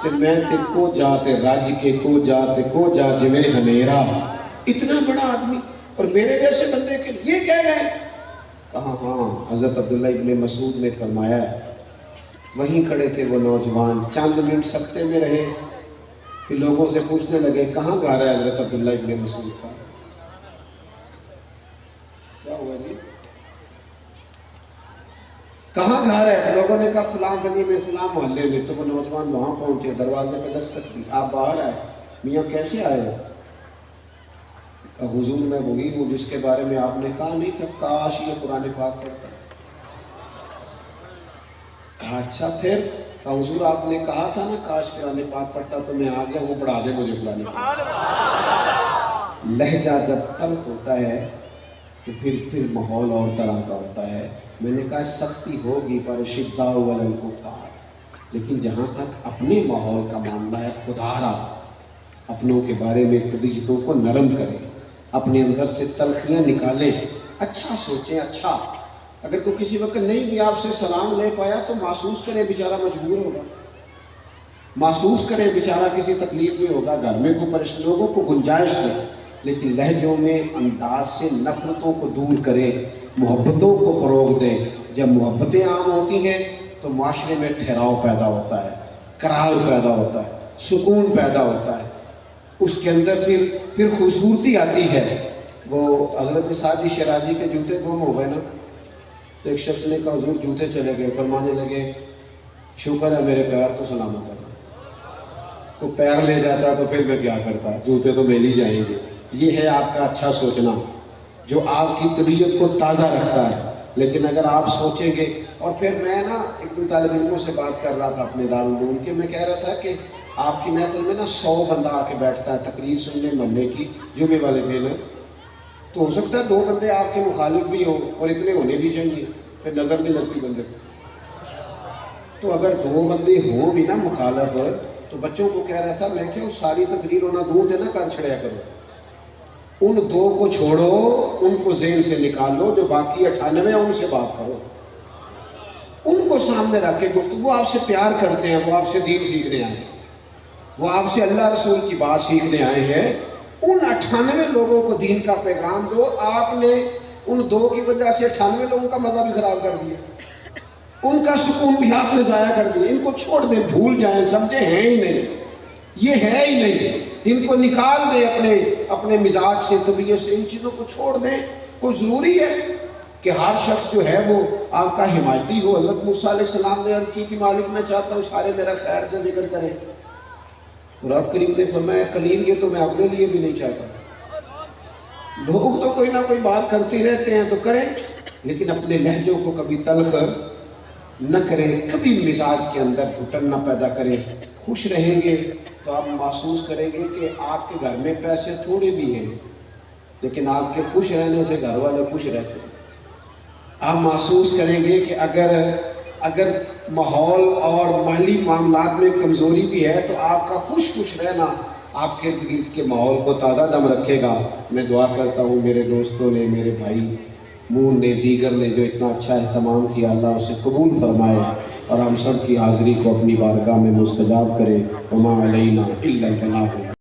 تے میں تے کو جا تے رج کے کو جا تے کو جا جویں ہنیرا۔ اتنا بڑا آدمی اور میرے جیسے بندے کے یہ کہہ گئے؟ کہا ہاں، حضرت عبداللہ ابن مسعود نے فرمایا ہے۔ وہیں کھڑے تھے وہ نوجوان، چند منٹ سکتے میں رہے، پھر لوگوں سے پوچھنے لگے کہاں گا رہا ہے حضرت عبداللہ ابن مسعود کا؟ کیا ہوا جی؟ کہاں گھر ہے؟ لوگوں نے کہا فلاں گلی میں، فلاں محلے میں۔ تو وہ نوجوان وہاں پہنچے، دروازے پہ دستک دی، آپ باہر آئے؟ میاں کیسے آئے ہو؟ کہا حضور میں وہی ہوں جس کے بارے میں آپ نے کہا نہیں تھا کاش یہ قرآن پاک پڑھتا۔ کہا اچھا پھر؟ کہا حضور آپ نے کہا تھا نا کاش قرآن پاک پڑھتا، تو میں آ گیا، وہ پڑھا دے مجھے قرآن پاک۔ لہجہ جب تلخ ہوتا ہے تو پھر ماحول اور طرح کا ہوتا ہے۔ میں نے کہا سختی ہوگی پر شدہ علی الکفار، لیکن جہاں تک اپنے ماحول کا معاملہ ہے، خدا را اپنوں کے بارے میں طبیعتوں کو نرم کریں، اپنے اندر سے تلخیاں نکالیں، اچھا سوچیں۔ اچھا اگر کوئی کسی وقت نہیں بھی آپ سے سلام لے پایا تو محسوس کریں بیچارہ مجبور ہوگا، محسوس کریں بیچارہ کسی تکلیف میں ہوگا، گھر میں کوئی پریشان، لوگوں کو گنجائش دیں، لیکن لہجوں میں انداز سے نفرتوں کو دور کریں، محبتوں کو فروغ دیں۔ جب محبتیں عام ہوتی ہیں تو معاشرے میں ٹھہراؤ پیدا ہوتا ہے، قرار پیدا ہوتا ہے، سکون پیدا ہوتا ہے، اس کے اندر پھر خوبصورتی آتی ہے۔ وہ حضرت سعدی شیرازی کے جوتے گم ہو گئے نا، تو ایک شخص نے کہا حضور جوتے چلے گئے، فرمانے لگے شکر ہے میرے پیر تو سلامت ہے، تو پیر لے جاتا تو پھر میں کیا کرتا، جوتے تو مل ہی جائیں گے۔ یہ ہے آپ کا اچھا سوچنا جو آپ کی طبیعت کو تازہ رکھتا ہے۔ لیکن اگر آپ سوچیں گے، اور پھر میں نا ایک دن طالب علموں سے بات کر رہا تھا اپنے دارالعلوم کے، میں کہہ رہا تھا کہ آپ کی محفل میں نا 100 بندہ آ کے بیٹھتا ہے تقریر سننے محلے کی جمعے والے دن، تو ہو سکتا ہے 2 بندے آپ کے مخالف بھی ہوں، اور اتنے ہونے بھی چاہیے، پھر نظر نہیں لگتی بندے کو۔ تو اگر 2 بندے ہوں بھی نا مخالف، تو بچوں کو کہہ رہا تھا میں کہ ساری تقریر ہونا دور دے نہ کر چھڑیا کرو، ان 2 کو چھوڑو، ان کو ذہن سے نکال لو، جو باقی 98 ان سے بات کرو، ان کو سامنے رکھ کے گفتگو، وہ آپ سے پیار کرتے ہیں، وہ آپ سے دین سیکھنے آئے ہیں، وہ آپ سے اللہ رسول کی بات سیکھنے آئے ہیں، ان 98 لوگوں کو دین کا پیغام دو۔ آپ نے ان 2 کی وجہ سے 98 لوگوں کا مزہ بھی خراب کر دیا، ان کا سکون بھی آپ نے ضائع کر دیا۔ ان کو چھوڑ دیں، بھول جائیں، سمجھے ہیں ہی نہیں، یہ ہے ہی نہیں، ان کو نکال دیں اپنے مزاج سے، طبیعت سے، ان چیزوں کو چھوڑ دیں۔ کوئی ضروری ہے کہ ہر شخص جو ہے وہ آپ کا حمایتی ہو؟ حضرت موسیٰ علیہ السلام نے عرض کی کہ مالک میں چاہتا ہوں سارے میرا خیر سے ذکر کریں، تو رب کریم نے فرمایا کلیم یہ تو میں اپنے لیے بھی نہیں چاہتا، لوگ تو کوئی نہ کوئی بات کرتے رہتے ہیں تو کریں، لیکن اپنے لہجوں کو کبھی تلخ نہ کریں، کبھی مزاج کے اندر گھٹن نہ پیدا کریں۔ خوش رہیں گے تو آپ محسوس کریں گے کہ آپ کے گھر میں پیسے تھوڑے بھی ہیں، لیکن آپ کے خوش رہنے سے گھر والے خوش رہتے ہیں۔ آپ محسوس کریں گے کہ اگر ماحول اور مالی معاملات میں کمزوری بھی ہے تو آپ کا خوش رہنا آپ کے ارد گرد کے ماحول کو تازہ دم رکھے گا۔ میں دعا کرتا ہوں میرے دوستوں نے، میرے بھائی مون نے، دیگر نے جو اتنا اچھا اہتمام کیا، اللہ اسے قبول فرمائے اور ہم سب کی حاضری کو اپنی بارگاہ میں مستجاب کرے۔ وما علینا الا البلاغ۔